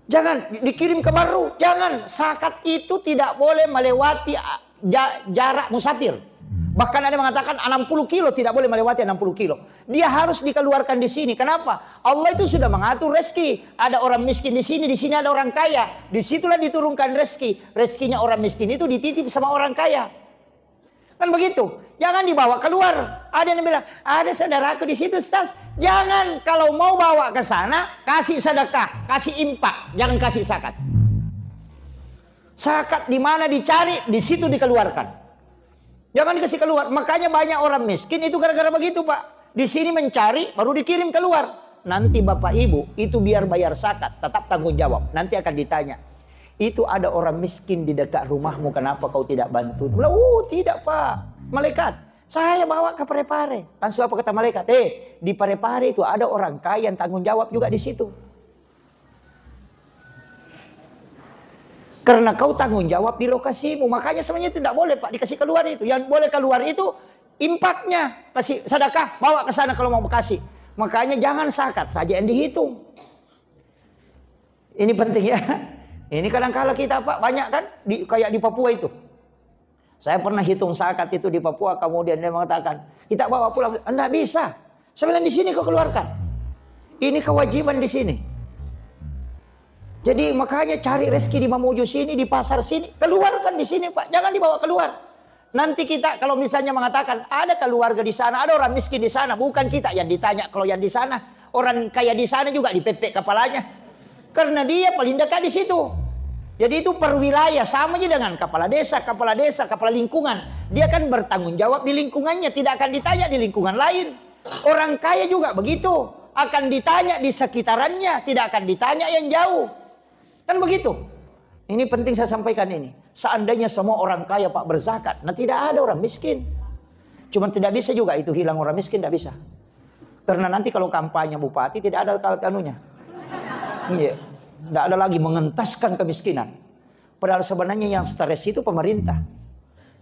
Jangan dikirim ke Baru. Jangan. Zakat itu tidak boleh melewati jarak musafir. Bahkan ada yang mengatakan 60 kilo tidak boleh melewati 60 kilo. Dia harus dikeluarkan di sini. Kenapa? Allah itu sudah mengatur rezeki. Ada orang miskin di sini ada orang kaya. Disitulah diturunkan rezeki. Rezekinya orang miskin itu dititip sama orang kaya. Kan begitu. Jangan dibawa keluar. Ada yang bilang, ada saudaraku di situ, Ustaz. Jangan, kalau mau bawa ke sana, kasih sedekah, kasih infak, jangan kasih zakat. Zakat di mana dicari, di situ dikeluarkan. Jangan dikasih keluar. Makanya banyak orang miskin itu gara-gara begitu Pak. Di sini mencari baru dikirim keluar. Nanti Bapak Ibu itu biar bayar zakat tetap tanggung jawab. Nanti akan ditanya. Itu ada orang miskin di dekat rumahmu, kenapa kau tidak bantu? Tidak Pak. Malaikat, saya bawa ke Parepare. Langsung apa kata malaikat? Di Parepare itu ada orang kaya yang tanggung jawab juga di situ. Karena kau tanggung jawab di lokasimu. Makanya sebenarnya tidak boleh Pak dikasih keluar itu. Yang boleh keluar itu impaknya. Kasih sedekah, bawa ke sana kalau mau kasih. Makanya jangan zakat saja yang dihitung. Ini penting ya. Ini kadang-kala kita Pak banyak kan. Kayak di Papua itu. Saya pernah hitung zakat itu di Papua. Kemudian dia mengatakan, kita bawa pulang. Enggak bisa. Saya bilang di sini kau keluarkan. Ini kewajiban di sini. Jadi makanya cari rezeki di Mamuju sini, di pasar sini, keluarkan di sini Pak, jangan dibawa keluar. Nanti kita kalau misalnya mengatakan ada keluarga di sana, ada orang miskin di sana, bukan kita yang ditanya. Kalau yang di sana, orang kaya di sana juga dipepek kepalanya, karena dia paling dekat di situ. Jadi itu per wilayah, sama aja dengan kepala desa, kepala lingkungan. Dia kan bertanggung jawab di lingkungannya, tidak akan ditanya di lingkungan lain. Orang kaya juga begitu, akan ditanya di sekitarannya, tidak akan ditanya yang jauh. Kan begitu. Ini penting saya sampaikan ini. Seandainya semua orang kaya Pak berzakat, nah tidak ada orang miskin. Cuman tidak bisa juga itu hilang orang miskin, tidak bisa. Karena nanti kalau kampanye bupati tidak ada kanunya. Iya. Tidak ada lagi mengentaskan kemiskinan. Padahal sebenarnya yang stres itu pemerintah.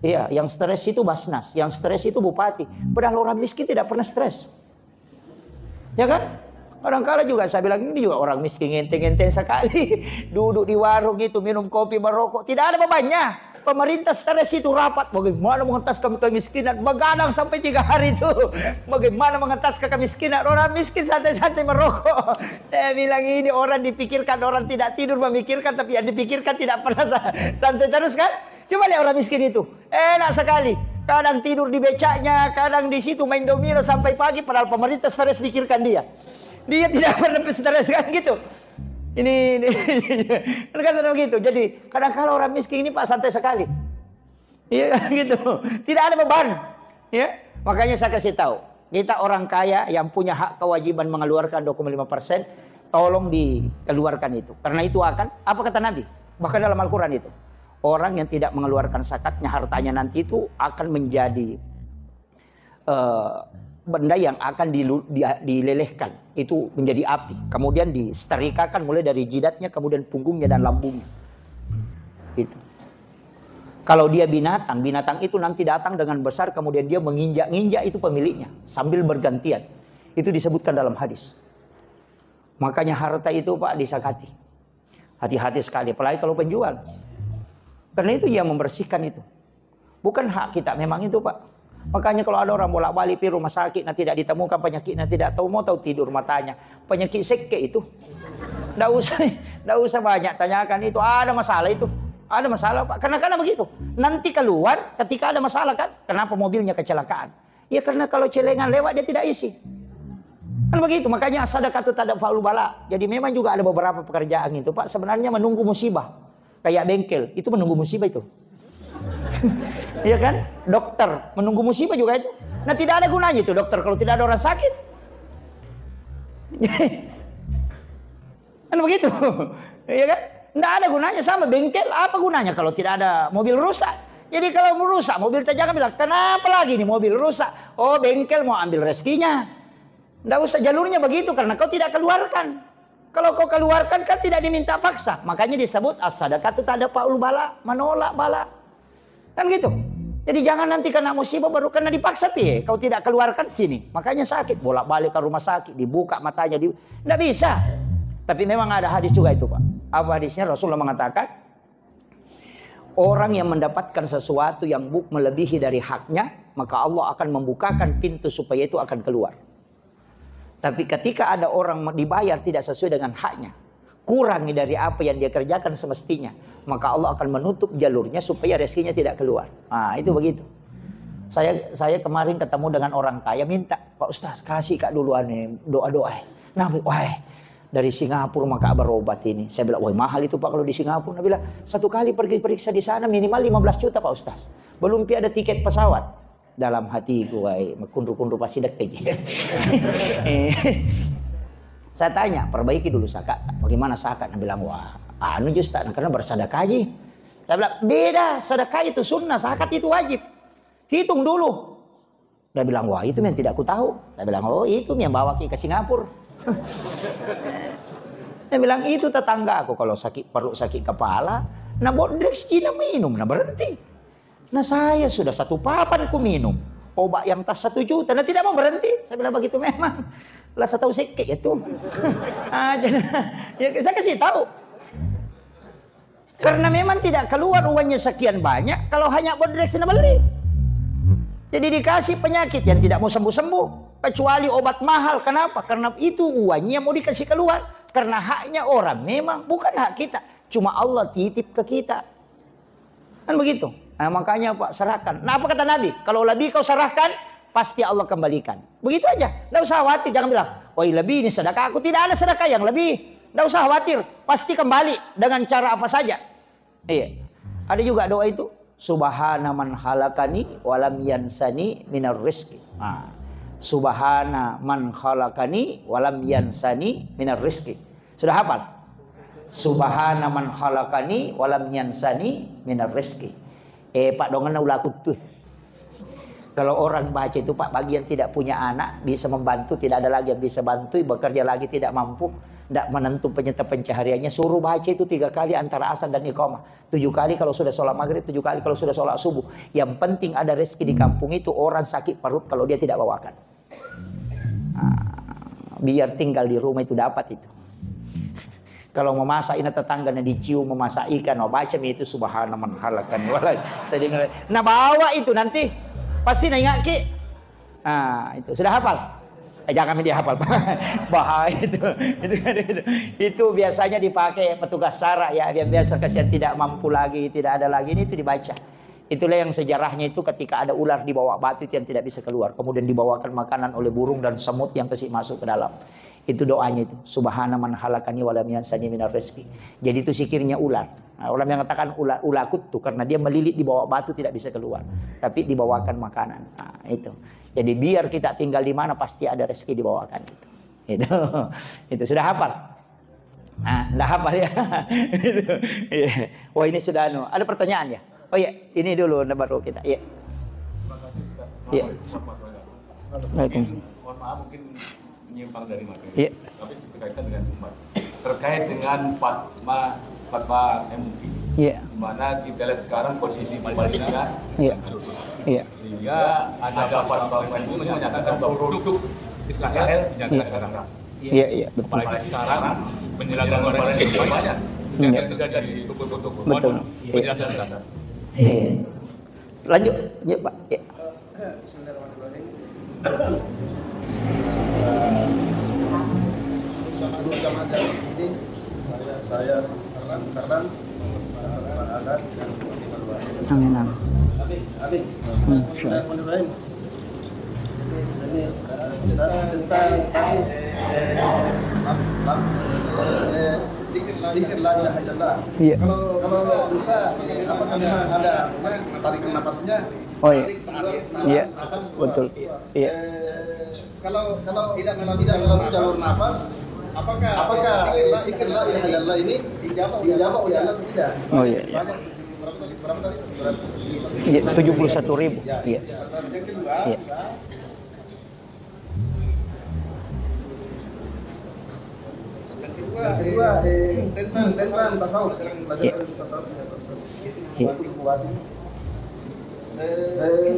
Iya, yang stres itu Basnas, yang stres itu bupati. Padahal orang miskin tidak pernah stres. Ya kan? Kadang-kadang juga saya bilang ini juga orang miskin ngenteng-ngenteng sekali. Duduk di warung itu minum kopi merokok. Tidak ada bebannya. Pemerintah stres itu rapat. Bagaimana mengentaskan kemiskinan. Begadang sampai 3 hari itu. Bagaimana mengentaskan kemiskinan. Orang miskin santai-santai merokok. Saya bilang ini orang dipikirkan. Orang tidak tidur memikirkan. Tapi yang dipikirkan tidak pernah santai terus kan. Coba lihat orang miskin itu. Enak sekali. Kadang tidur di becaknya. Kadang di situ main domino sampai pagi. Padahal pemerintah stres pikirkan dia. Dia tidak pernah stres kan gitu. Ini kan begitu. Jadi kadang-kadang orang miskin ini Pak santai sekali. Iya kan gitu. Tidak ada beban. Ya. Makanya saya kasih tahu, kita orang kaya yang punya hak kewajiban mengeluarkan 25%, tolong dikeluarkan itu. Karena itu akan, apa kata Nabi? Bahkan dalam Al-Quran itu, orang yang tidak mengeluarkan zakatnya, hartanya nanti itu akan menjadi benda yang akan dilelehkan. Itu menjadi api. Kemudian disetrikakan mulai dari jidatnya, kemudian punggungnya dan lambungnya. Gitu. Kalau dia binatang, binatang itu nanti datang dengan besar, kemudian dia menginjak-injak itu pemiliknya sambil bergantian. Itu disebutkan dalam hadis. Makanya harta itu Pak disakati. Hati-hati sekali, apalagi kalau penjual. Karena itu yang membersihkan itu. Bukan hak kita memang itu Pak. Makanya kalau ada orang bolak-balik di rumah sakit, nah tidak ditemukan penyakitnya, tidak tahu mau tahu tidur matanya. Penyakit seke itu. Nggak usah banyak tanyakan itu, ada masalah itu. Ada masalah Pak, karena begitu. Nanti keluar ketika ada masalah kan, kenapa mobilnya kecelakaan? Ya karena kalau celengan lewat dia tidak isi. Kan begitu, makanya sedekah itu tidak faul bala. Jadi memang juga ada beberapa pekerjaan itu Pak, sebenarnya menunggu musibah. Kayak bengkel, itu menunggu musibah itu. Iya kan? Dokter menunggu musibah juga itu. Nah tidak ada gunanya itu dokter kalau tidak ada orang sakit. Kan begitu. Iya kan? Tidak ada gunanya, sama bengkel apa gunanya kalau tidak ada mobil rusak. Jadi kalau merusak mobil, kita jangan bilang kenapa lagi nih mobil rusak. Oh bengkel mau ambil rezekinya. Tidak usah jalurnya begitu karena kau tidak keluarkan. Kalau kau keluarkan kan tidak diminta paksa. Makanya disebut as-sadaqah itu tak ada faul bala, menolak bala. Kan gitu. Jadi jangan nanti kena musibah baru kena dipaksa piye. Kau tidak keluarkan sini. Makanya sakit, bolak-balik ke rumah sakit, dibuka matanya, tidak bisa. Tapi memang ada hadis juga itu Pak. Apa hadisnya? Rasulullah mengatakan, orang yang mendapatkan sesuatu yang melebihi dari haknya, maka Allah akan membukakan pintu supaya itu akan keluar. Tapi ketika ada orang dibayar tidak sesuai dengan haknya, kurang dari apa yang dia kerjakan semestinya, maka Allah akan menutup jalurnya supaya rezekinya tidak keluar. Nah itu begitu. Saya kemarin ketemu dengan orang kaya, minta, Pak Ustaz kasih Kak duluan nih doa-doa. Nah, wah dari Singapura maka berobat ini. Saya bilang, wah mahal itu Pak kalau di Singapura. Nah, bilang, satu kali pergi periksa di sana minimal 15 juta Pak Ustaz. Belum ada tiket pesawat. Dalam hatiku, wah kundu-kundu pasti dekat. Saya tanya, perbaiki dulu zakat. Bagaimana zakat? Nah, bilang, wah anu Ustaz, karena bersedekah aja. Saya bilang, beda, sedekah itu sunnah, zakat itu wajib. Hitung dulu. Dia bilang, wah itu yang tidak aku tahu. Saya bilang, oh itu yang bawa ke Singapura. Dia bilang itu tetangga aku kalau sakit perut sakit kepala, nah bodrex Cina minum, nah berhenti. Nah saya sudah 1 papan ku minum obat yang tas 1 juta, nah tidak mau berhenti. Saya bilang begitu memang. Lah saya tahu sikit itu. Ya saya kasih tahu. Karena memang tidak keluar uangnya sekian banyak kalau hanya bodrex nah beli. Jadi dikasih penyakit yang tidak mau sembuh-sembuh. Kecuali obat mahal. Kenapa? Karena itu uangnya mau dikasih keluar. Karena haknya orang. Memang bukan hak kita. Cuma Allah titip ke kita. Kan begitu. Nah, makanya Pak serahkan. Nah apa kata Nabi? Kalau lebih kau serahkan, pasti Allah kembalikan. Begitu aja. Tidak usah khawatir. Jangan bilang, oh lebih ini sedekah. Aku tidak ada sedekah yang lebih. Tidak usah khawatir. Pasti kembali dengan cara apa saja. Iya. Ada juga doa itu. Subhana man halakani walam yansani minar rizki. Nah. Subhana man khalaqani walam yansani minar rizki. Sudah hafal? Subhana man khalaqani walam yansani minar rizki. Pak dongan ulah tuh. Kalau orang baca itu Pak, bagian tidak punya anak bisa membantu, tidak ada lagi yang bisa bantu, bekerja lagi tidak mampu, tidak menentu pencahariannya, suruh baca itu 3 kali antara azan dan iqamah. 7 kali kalau sudah sholat maghrib, 7 kali kalau sudah sholat subuh. Yang penting ada rezeki di kampung itu. Orang sakit perut kalau dia tidak bawakan. Biar tinggal di rumah itu dapat itu. Kalau memasak ini tetangganya dicium memasak ikan, baca itu subhana man halakan walai. Saya dengar. Nah bawa itu nanti pasti nanya ki. Itu sudah hafal. Jangan dia hafal. Bahaya itu. Itu biasanya dipakai petugas SARA ya, biasa kasihan tidak mampu lagi, tidak ada lagi, ini itu dibaca. Itulah yang sejarahnya itu ketika ada ular di bawah batu yang tidak bisa keluar. Kemudian dibawakan makanan oleh burung dan semut yang kasih masuk ke dalam. Itu doanya itu. Subhana man halakani walam yansani minar rizki. Jadi itu sikirnya ular. Nah, orang yang mengatakan ular kuttu karena dia melilit di bawah batu tidak bisa keluar. Tapi dibawakan makanan. Nah, itu. Jadi biar kita tinggal di mana pasti ada rezeki dibawakan. Itu sudah hafal. Nah, enggak apa ya. Iya. Wah, ini sudah ada pertanyaan ya? Oh iya, ini dulu baru kita. Iya. Iya. Mohon maaf mungkin menyimpang dari materi. Iya. Tapi berkaitan dengan umat. Terkait dengan fatwa MUI. Iya. Di mana kita lihat sekarang posisi Palestina. Iya. Iya. Sehingga ada fatwa MUI menyatakan bahwa produk Israel dinyatakan haram. Iya, iya, betul. Apalagi sekarang menjelang Ramadan yang banyak yang tersedia dari toko-toko. Betul. Penjelasan. Iya. Lanjut, ya, Pak. Iya. Saya terang ada Amin, amin. ini tentang zikir la ilaha illallah. Iya. Kalau bisa apakah ada tarik nafasnya? Oh iya. Iya, betul. Iya. Kalau tidak melalui jalur nafas, apakah zikir la ilaha illallah ini dijawab oleh Allah atau tidak? Oh iya. Iya. Berapa tadi? Iya, 71.000. Iya. Yang kedua, Iya. tentang tasawuf. Iya. Iya.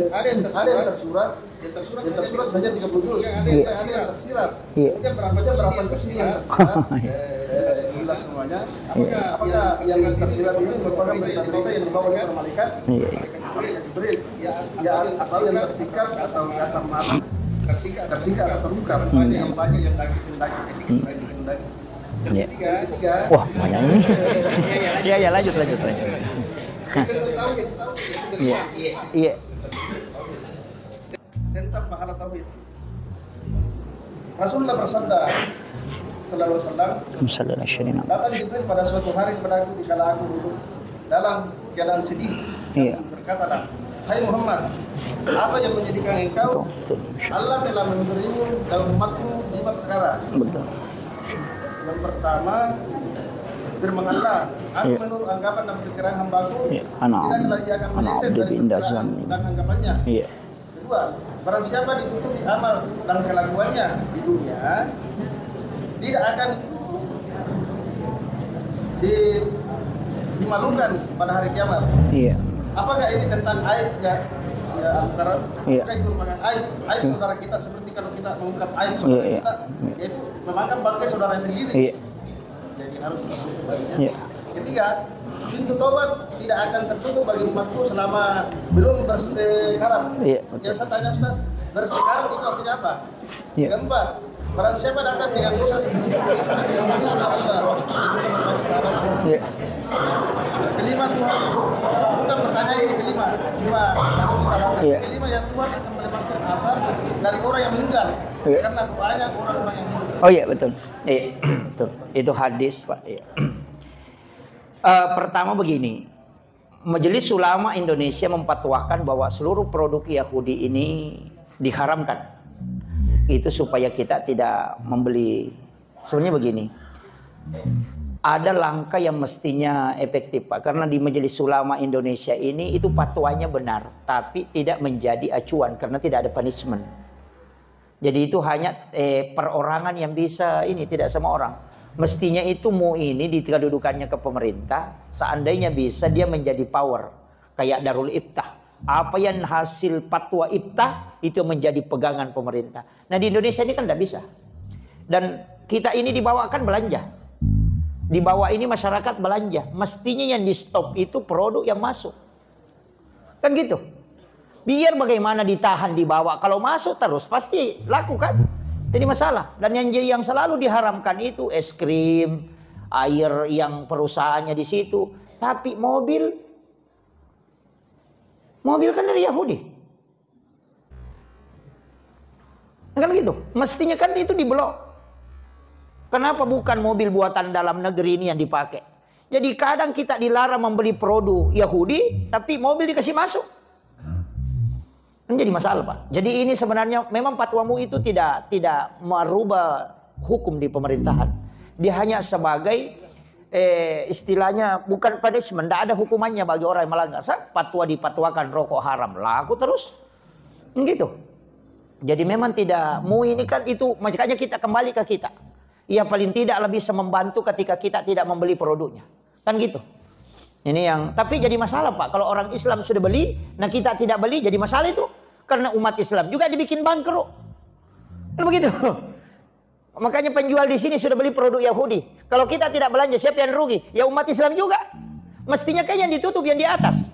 Ada yang tersurat saja 30 juz. Ada yang tersirat. Iya. Berapa kesini yang tersirat? Jelas semuanya. Apakah yang tersirat ini merupakan berita-berita yang dibawa oleh para malaikat? Iya. Jibril, atau yang tersikat atau kasar mata? Tersikat atau terbuka? Yang banyak yang daging. Iya. Ketiga. Wah, banyak ini. Iya, ya, lanjut. Iya. Iya. Tentang pahala tauhid. Rasulullah bersabda sallallahu alaihi wasallam, datang Jibril pada suatu hari kepadaku di kala aku duduk dalam keadaan sedih. Iya. Berkatalah, hai Muhammad, apa yang menjadikan engkau? Allah telah memberimu dan umatmu 5 perkara. Betul. Yang pertama, firman Allah, aku menurut anggapan dan pikiran hambaku, tidaklah ia akan meleset dari pikiran dan anggapannya. Iya. Kedua, barang siapa ditutupi amal dan kelakuannya di dunia, tidak akan dimalukan pada hari kiamat. Iya. Apakah ini tentang aib ya antara Iya. itu merupakan aib saudara kita, seperti kalau kita mengungkap aib saudara Iya. kita, yaitu memakan bangkai saudara sendiri. Iya. Jadi harus tertutup baginya. Iya. Ketiga, pintu tobat tidak akan tertutup bagi umatku selama belum bersekarat. Iya, betul. Yang saya tanya Ustaz, bersekarat itu artinya apa? Iya. Keempat, barang siapa datang dengan dosa seperti ini, yang mulia Allah itu membagi syarat. Iya. Kelima, bukan pertanyaan ini kelima, cuma langsung kita Iya. kelima yang Tuhan akan melepaskan asar dari orang yang meninggal, Iya. karena banyak orang-orang yang hidup. Oh iya, betul. Iya, betul. Itu hadis, Pak. Iya. Pertama begini, Majelis Ulama Indonesia memfatwakan bahwa seluruh produk Yahudi ini diharamkan. Itu supaya kita tidak membeli. Sebenarnya begini, ada langkah yang mestinya efektif, Pak. Karena di Majelis Ulama Indonesia ini itu fatwanya benar, tapi tidak menjadi acuan karena tidak ada punishment. Jadi itu hanya perorangan yang bisa ini, tidak semua orang. Mestinya itu MUI ini di kedudukannya ke pemerintah, seandainya bisa dia menjadi power kayak Darul Iftah. Apa yang hasil fatwa Iftah itu menjadi pegangan pemerintah. Nah di Indonesia ini kan tidak bisa. Dan kita ini dibawakan belanja. Di bawah ini masyarakat belanja. Mestinya yang di stop itu produk yang masuk. Kan gitu. Biar bagaimana ditahan di bawah. Kalau masuk terus pasti laku kan. Jadi masalah. Dan yang selalu diharamkan itu es krim, air yang perusahaannya di situ. Tapi mobil kan dari Yahudi. Kan gitu. Mestinya kan itu diblok. Kenapa bukan mobil buatan dalam negeri ini yang dipakai? Jadi kadang kita dilarang membeli produk Yahudi, tapi mobil dikasih masuk. Menjadi masalah, Pak. Jadi ini sebenarnya memang fatwamu itu tidak merubah hukum di pemerintahan. Dia hanya sebagai istilahnya bukan punishment, tidak ada hukumannya bagi orang yang melanggar. Fatwa dipatwakan rokok haram, laku terus. Gitu. Jadi memang tidak mau ini kan itu, makanya kita kembali ke kita. Ya paling tidak lebih bisa membantu ketika kita tidak membeli produknya. Kan gitu. Ini yang, tapi jadi masalah Pak, kalau orang Islam sudah beli, nah kita tidak beli, jadi masalah itu. Karena umat Islam juga dibikin bangkrut. Kan begitu. Makanya penjual di sini sudah beli produk Yahudi. Kalau kita tidak belanja, siapa yang rugi? Ya umat Islam juga. Mestinya kan yang ditutup yang di atas.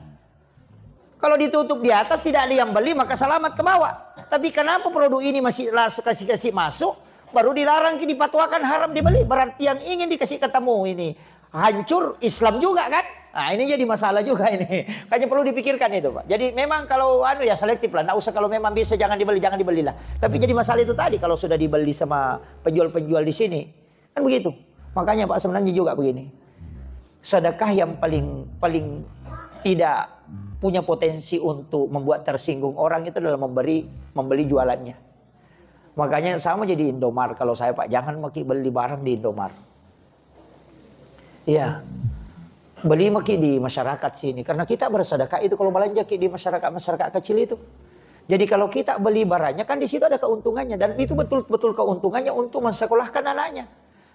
Kalau ditutup di atas tidak ada yang beli, maka selamat ke bawah. Tapi kenapa produk ini masih kasih masuk, baru dilarang, dipatwakan haram dibeli? Berarti yang ingin dikasih ketemu ini hancur Islam juga kan? Nah ini jadi masalah juga ini. Kayaknya perlu dipikirkan itu Pak. Jadi memang kalau ya selektif lah. Nggak usah, kalau memang bisa jangan dibelilah. Tapi jadi masalah itu tadi kalau sudah dibeli sama penjual-penjual di sini. Kan begitu. Makanya Pak sebenarnya juga begini. Sedekah yang paling tidak punya potensi untuk membuat tersinggung orang itu adalah membeli jualannya. Makanya sama jadi Indomart. Kalau saya Pak, jangan beli barang di Indomart. Iya. Beli di masyarakat sini. Karena kita bersedekah itu kalau belanja di masyarakat kecil itu. Jadi kalau kita beli barangnya kan di situ ada keuntungannya. Dan itu betul-betul keuntungannya untuk mensekolahkan anaknya.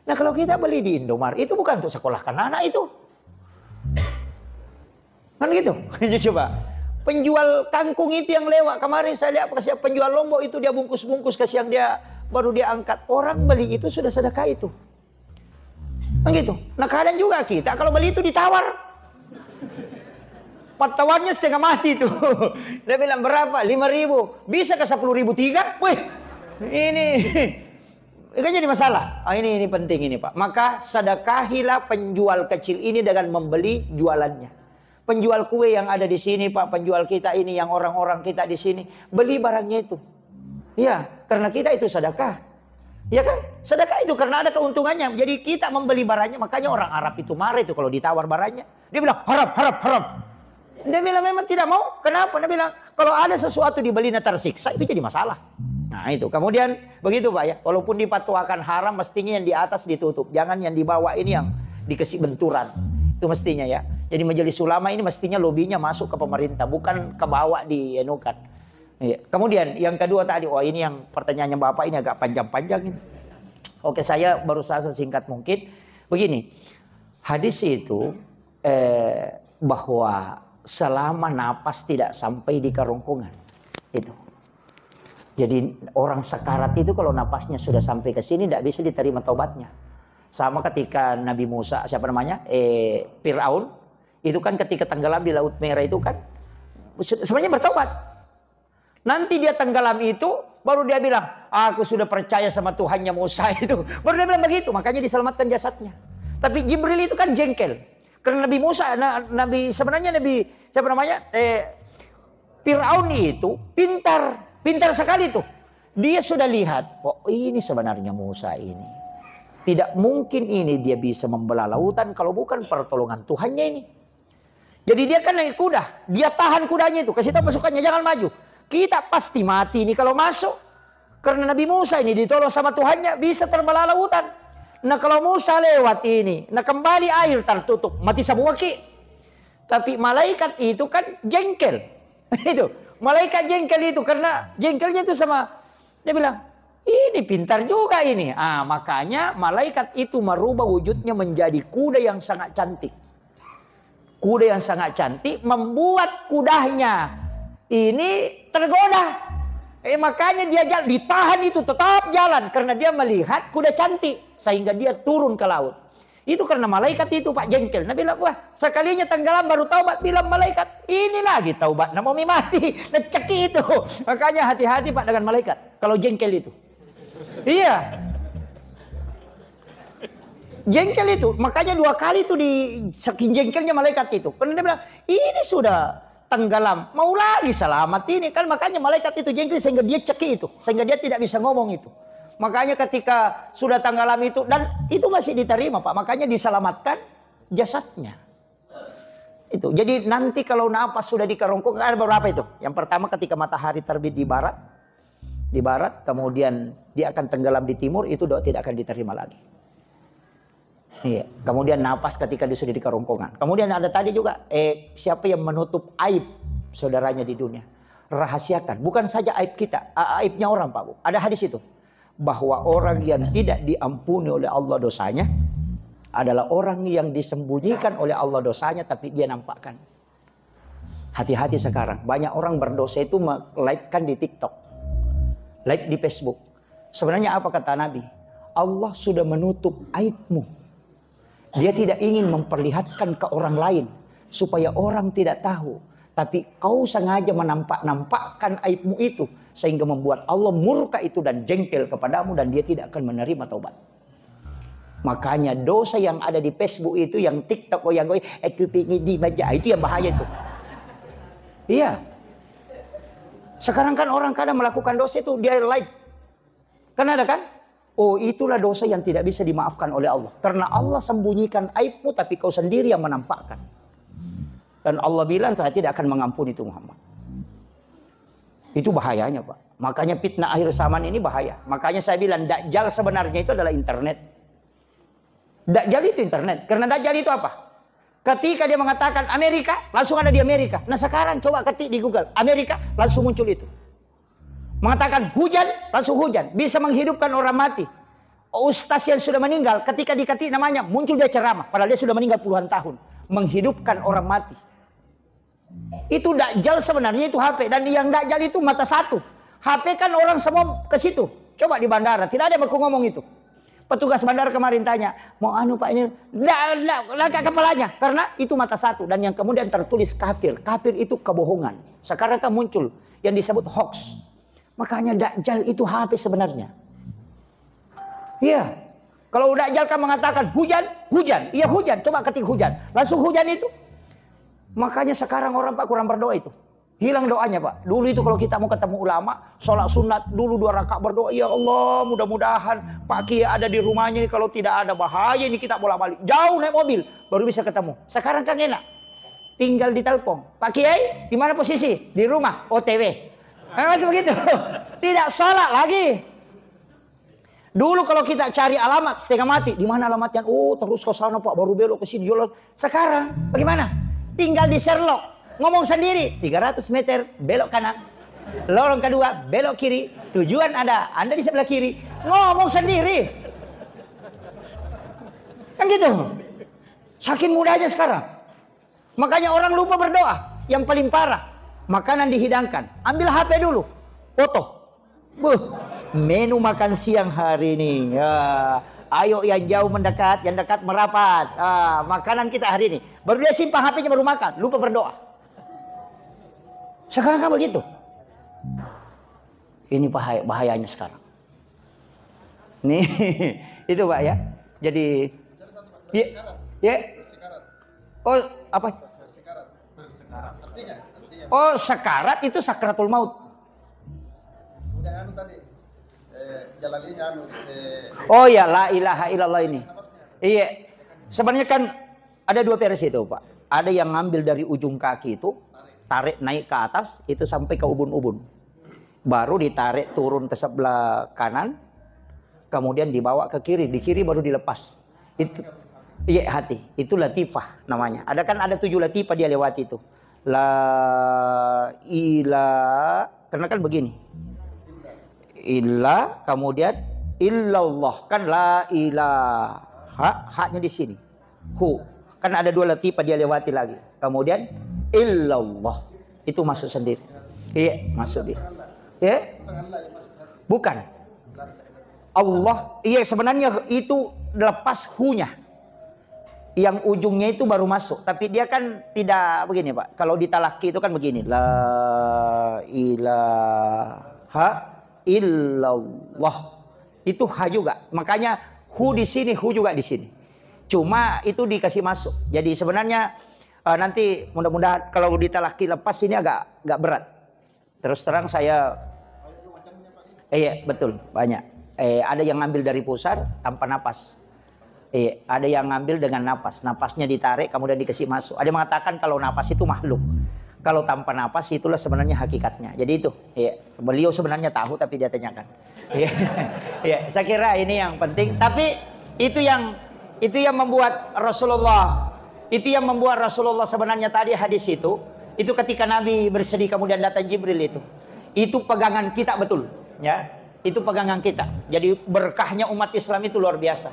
Nah kalau kita beli di Indomart itu bukan untuk sekolahkan anak itu. Kan gitu. Coba. Penjual kangkung itu yang lewat. Kemarin saya lihat penjual lombok itu dia bungkus-bungkus kasih yang dia baru dia angkat. Orang beli itu sudah sedekah itu. Kan gitu. Nah kadang juga kita kalau beli itu ditawar. Tawarnya setengah mati tuh. Dia bilang berapa? 5.000. Bisa ke 10.000 tiga? Wih. Ini kan jadi masalah. Ini penting ini Pak. Maka sedekahilah penjual kecil ini dengan membeli jualannya. Penjual kue yang ada di sini Pak, penjual kita ini yang orang-orang kita di sini, beli barangnya itu. Ya, karena kita itu sedekah. Ya kan? Sedekah itu karena ada keuntungannya. Jadi kita membeli barangnya, makanya orang Arab itu marah itu kalau ditawar barangnya. Dia bilang haram. Dia bilang memang tidak mau. Kenapa? Dia bilang kalau ada sesuatu dibeli tersiksa itu jadi masalah. Nah itu. Kemudian begitu Pak ya. Walaupun dipatwakan haram, mestinya yang di atas ditutup. Jangan yang di bawah ini yang dikasih benturan. Itu mestinya ya. Jadi majelis ulama ini mestinya lobinya masuk ke pemerintah, bukan ke bawah dienukan. Ya. Kemudian yang kedua tadi, ini yang pertanyaannya Bapak ini agak panjang-panjang ini. Oke, saya berusaha sesingkat mungkin. Begini, hadis itu bahwa selama napas tidak sampai di kerongkongan. Itu. Jadi orang sekarat itu kalau napasnya sudah sampai ke sini tidak bisa diterima taubatnya. Sama ketika Nabi Musa, Fir'aun, itu kan ketika tenggelam di Laut Merah itu kan sebenarnya bertobat. Nanti dia tenggelam itu baru dia bilang, aku sudah percaya sama Tuhannya Musa itu. Baru dia bilang begitu, makanya diselamatkan jasadnya. Tapi Jibril itu kan jengkel. Karena Nabi Musa, Fir'aun itu pintar sekali tuh. Dia sudah lihat, ini sebenarnya Musa ini. Tidak mungkin ini dia bisa membelah lautan kalau bukan pertolongan Tuhannya ini. Jadi dia kan naik kuda, dia tahan kudanya itu, kasih tahu pasukannya jangan maju. Kita pasti mati ini kalau masuk. Karena Nabi Musa ini ditolong sama Tuhannya bisa terbelah lautan. Nah kalau Musa lewat ini, nah kembali air tertutup, mati semua ki. Tapi malaikat itu kan jengkel. Itu, malaikat jengkel itu karena jengkelnya itu sama, dia bilang, ini pintar juga ini. Makanya malaikat itu merubah wujudnya menjadi kuda yang sangat cantik. Kuda yang sangat cantik membuat kudanya ini tergoda. Makanya dia ditahan itu tetap jalan karena dia melihat kuda cantik sehingga dia turun ke laut. Itu karena malaikat itu Pak jengkel. Nah bilang, wah sekalinya tenggelam baru taubat. Bilang malaikat, ini lagi taubat. Nah mau mati, nah ceki itu. Makanya hati-hati Pak dengan malaikat kalau jengkel itu. Iya. Jengkel itu, makanya 2 kali itu di saking jengkelnya malaikat itu. Karena dia bilang, ini sudah tenggelam, mau lagi selamat ini kan, makanya malaikat itu jengkel sehingga dia ceki itu, sehingga dia tidak bisa ngomong itu. Makanya ketika sudah tenggelam itu dan itu masih diterima Pak, makanya diselamatkan jasadnya. Itu. Jadi nanti kalau napas sudah di kerongkongan ada beberapa itu. Yang pertama ketika matahari terbit di barat, kemudian dia akan tenggelam di timur, itu tidak akan diterima lagi. Iya. Kemudian napas ketika dia sudah di kerongkongan. Kemudian ada tadi juga, siapa yang menutup aib saudaranya di dunia? Rahasiakan. Bukan saja aib kita, aibnya orang Pak Bu. Ada hadis itu. Bahwa orang yang tidak diampuni oleh Allah dosanya adalah orang yang disembunyikan oleh Allah dosanya tapi dia nampakkan. Hati-hati sekarang. Banyak orang berdosa itu like-kan di TikTok. Like di Facebook. Sebenarnya apa kata Nabi? Allah sudah menutup aibmu. Dia tidak ingin memperlihatkan ke orang lain supaya orang tidak tahu. Tapi kau sengaja menampakkan aibmu itu sehingga membuat Allah murka itu dan jengkel kepadamu dan dia tidak akan menerima taubat. Makanya dosa yang ada di Facebook itu, yang TikTok, yang itu yang bahaya itu. Iya. Sekarang kan orang kadang melakukan dosa itu dia like. Kan ada kan? Oh, itulah dosa yang tidak bisa dimaafkan oleh Allah. Karena Allah sembunyikan aibmu tapi kau sendiri yang menampakkan. Dan Allah bilang saya tidak akan mengampuni itu Muhammad. Itu bahayanya Pak. Makanya fitnah akhir zaman ini bahaya. Makanya saya bilang Dajjal sebenarnya itu adalah internet. Dajjal itu internet. Karena Dajjal itu apa? Ketika dia mengatakan Amerika, langsung ada di Amerika. Nah sekarang coba ketik di Google Amerika, langsung muncul itu. Mengatakan hujan, langsung hujan. Bisa menghidupkan orang mati. Ustaz yang sudah meninggal, ketika diketik namanya, muncul dia ceramah. Padahal dia sudah meninggal puluhan tahun. Menghidupkan orang mati. Itu Dajjal sebenarnya itu HP. Dan yang Dajjal itu mata satu. HP kan orang semua ke situ. Coba di bandara, tidak ada yang ngomong itu. Petugas bandara kemarin tanya, mau anu Pak ini? Langkah kepalanya. Karena itu mata satu. Dan yang kemudian tertulis kafir. Kafir itu kebohongan. Sekarang kan muncul yang disebut hoax. Makanya Dajjal itu HP sebenarnya. Iya. Kalau Dajjal kan mengatakan hujan, hujan. Iya hujan. Coba ketik hujan. Langsung hujan itu. Makanya sekarang orang Pak kurang berdoa itu. Hilang doanya Pak. Dulu itu kalau kita mau ketemu ulama, sholat sunat dulu 2 rakaat berdoa. Ya Allah mudah-mudahan Pak Kiai ada di rumahnya. Kalau tidak ada bahaya ini kita bolak-balik. Jauh naik mobil baru bisa ketemu. Sekarang kan enak. Tinggal ditelepon. Pak Kiai di mana posisi? Di rumah. OTW. Masih begitu. Tidak sholat lagi. Dulu kalau kita cari alamat setengah mati. Di mana alamatnya? Oh terus ke sana Pak. Baru belok ke sini. Sekarang bagaimana? Tinggal di Sherlock. Ngomong sendiri. 300 meter belok kanan. Lorong kedua belok kiri. Tujuan ada. Anda di sebelah kiri. Ngomong sendiri. Kan gitu. Saking mudahnya sekarang. Makanya orang lupa berdoa. Yang paling parah. Makanan dihidangkan. Ambil HP dulu. Foto. Menu makan siang hari ini. Ayo yang jauh mendekat, yang dekat merapat. Makanan kita hari ini. Baru dia simpan HP-nya baru makan. Lupa berdoa. Sekarang kan begitu. Ini bahayanya sekarang. Nih, itu Pak ya. Jadi, ya. Oh, apa? Oh, sekarat itu sakratul maut. Oh ya, la ilaha illallah ini. Iya. Sebenarnya kan ada 2 versi itu, Pak. Ada yang ngambil dari ujung kaki itu, tarik naik ke atas, itu sampai ke ubun-ubun. Baru ditarik turun ke sebelah kanan, kemudian dibawa ke kiri, di kiri baru dilepas. Itu iya hati. Itu latifah namanya. Ada kan ada 7 latifah dia lewati itu. La ilaha, karena kan begini. Illa, kemudian illallah, kan la ilaha, haknya di sini. Hu, kan ada 2 latifah dia lewati lagi. Kemudian illallah, itu masuk sendiri. Iya, masuk dia. Ya? Bukan. Allah, iya sebenarnya itu lepas hu-nya. Yang ujungnya itu baru masuk, tapi dia kan tidak begini Pak. Kalau di talaki itu kan begini, la ilaha illallah. Itu ha juga. Makanya hu di sini, hu juga di sini. Cuma itu dikasih masuk. Jadi sebenarnya nanti mudah-mudahan kalau di talaki lepas ini agak berat. Terus terang saya iya betul banyak. Ada yang ngambil dari pusar tanpa napas. Ada yang ngambil dengan napas. Napasnya ditarik kemudian dikasih masuk. Ada yang mengatakan kalau napas itu makhluk. Kalau tanpa napas itulah sebenarnya hakikatnya. Jadi itu. Beliau sebenarnya tahu tapi dia tanyakan. Saya kira ini yang penting. Tapi itu yang Itu yang membuat Rasulullah sebenarnya tadi hadis itu ketika Nabi bersedih kemudian datang Jibril itu pegangan kita betul, ya. Itu pegangan kita. Jadi berkahnya umat Islam itu luar biasa.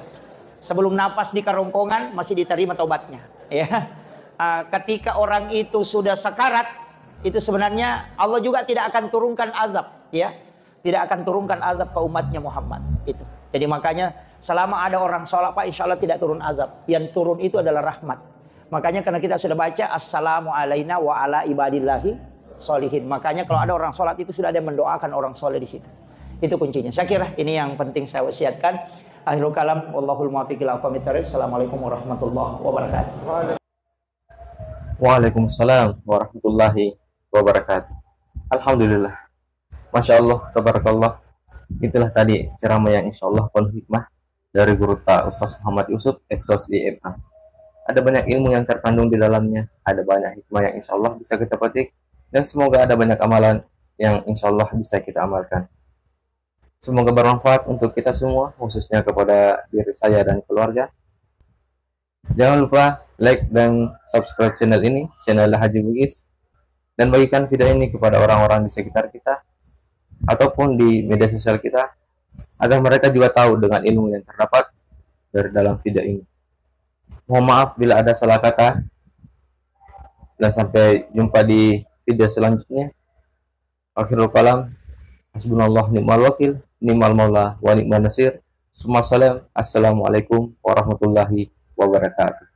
Sebelum napas di kerongkongan masih diterima taubatnya, ya. Ketika orang itu sudah sekarat, itu sebenarnya Allah juga tidak akan turunkan azab, ya. Tidak akan turunkan azab ke umatnya Muhammad itu. Jadi makanya selama ada orang sholat, Pak, insya Allah tidak turun azab. Yang turun itu adalah rahmat. Makanya karena kita sudah baca assalamu alaina wa ala ibadillahi sholihin. Makanya kalau ada orang sholat itu sudah ada yang mendoakan orang soleh di situ. Itu kuncinya. Saya kira ini yang penting saya wasiatkan. Akhirul kalam, wallahul muwaffiq ila aqwamit thoriq. Assalamualaikum warahmatullahi wabarakatuh. Waalaikumsalam warahmatullahi wabarakatuh. Alhamdulillah. Masya Allah, tabarakallah. Itulah tadi ceramah yang insya Allah penuh hikmah dari guru ta Ustaz Muhammad Yusuf, Estos IMA. Ada banyak ilmu yang terkandung di dalamnya, ada banyak hikmah yang insya Allah bisa kita petik, dan semoga ada banyak amalan yang insya Allah bisa kita amalkan. Semoga bermanfaat untuk kita semua, khususnya kepada diri saya dan keluarga. Jangan lupa like dan subscribe channel ini, channel Haji Bugis, dan bagikan video ini kepada orang-orang di sekitar kita ataupun di media sosial kita, agar mereka juga tahu dengan ilmu yang terdapat dari dalam video ini. Mohon maaf bila ada salah kata, dan sampai jumpa di video selanjutnya. Akhirul kalam, hasbunallah ni'mal wakil, ni'mal maula wa ni'man nasir. Assalamualaikum warahmatullahi wabarakatuh.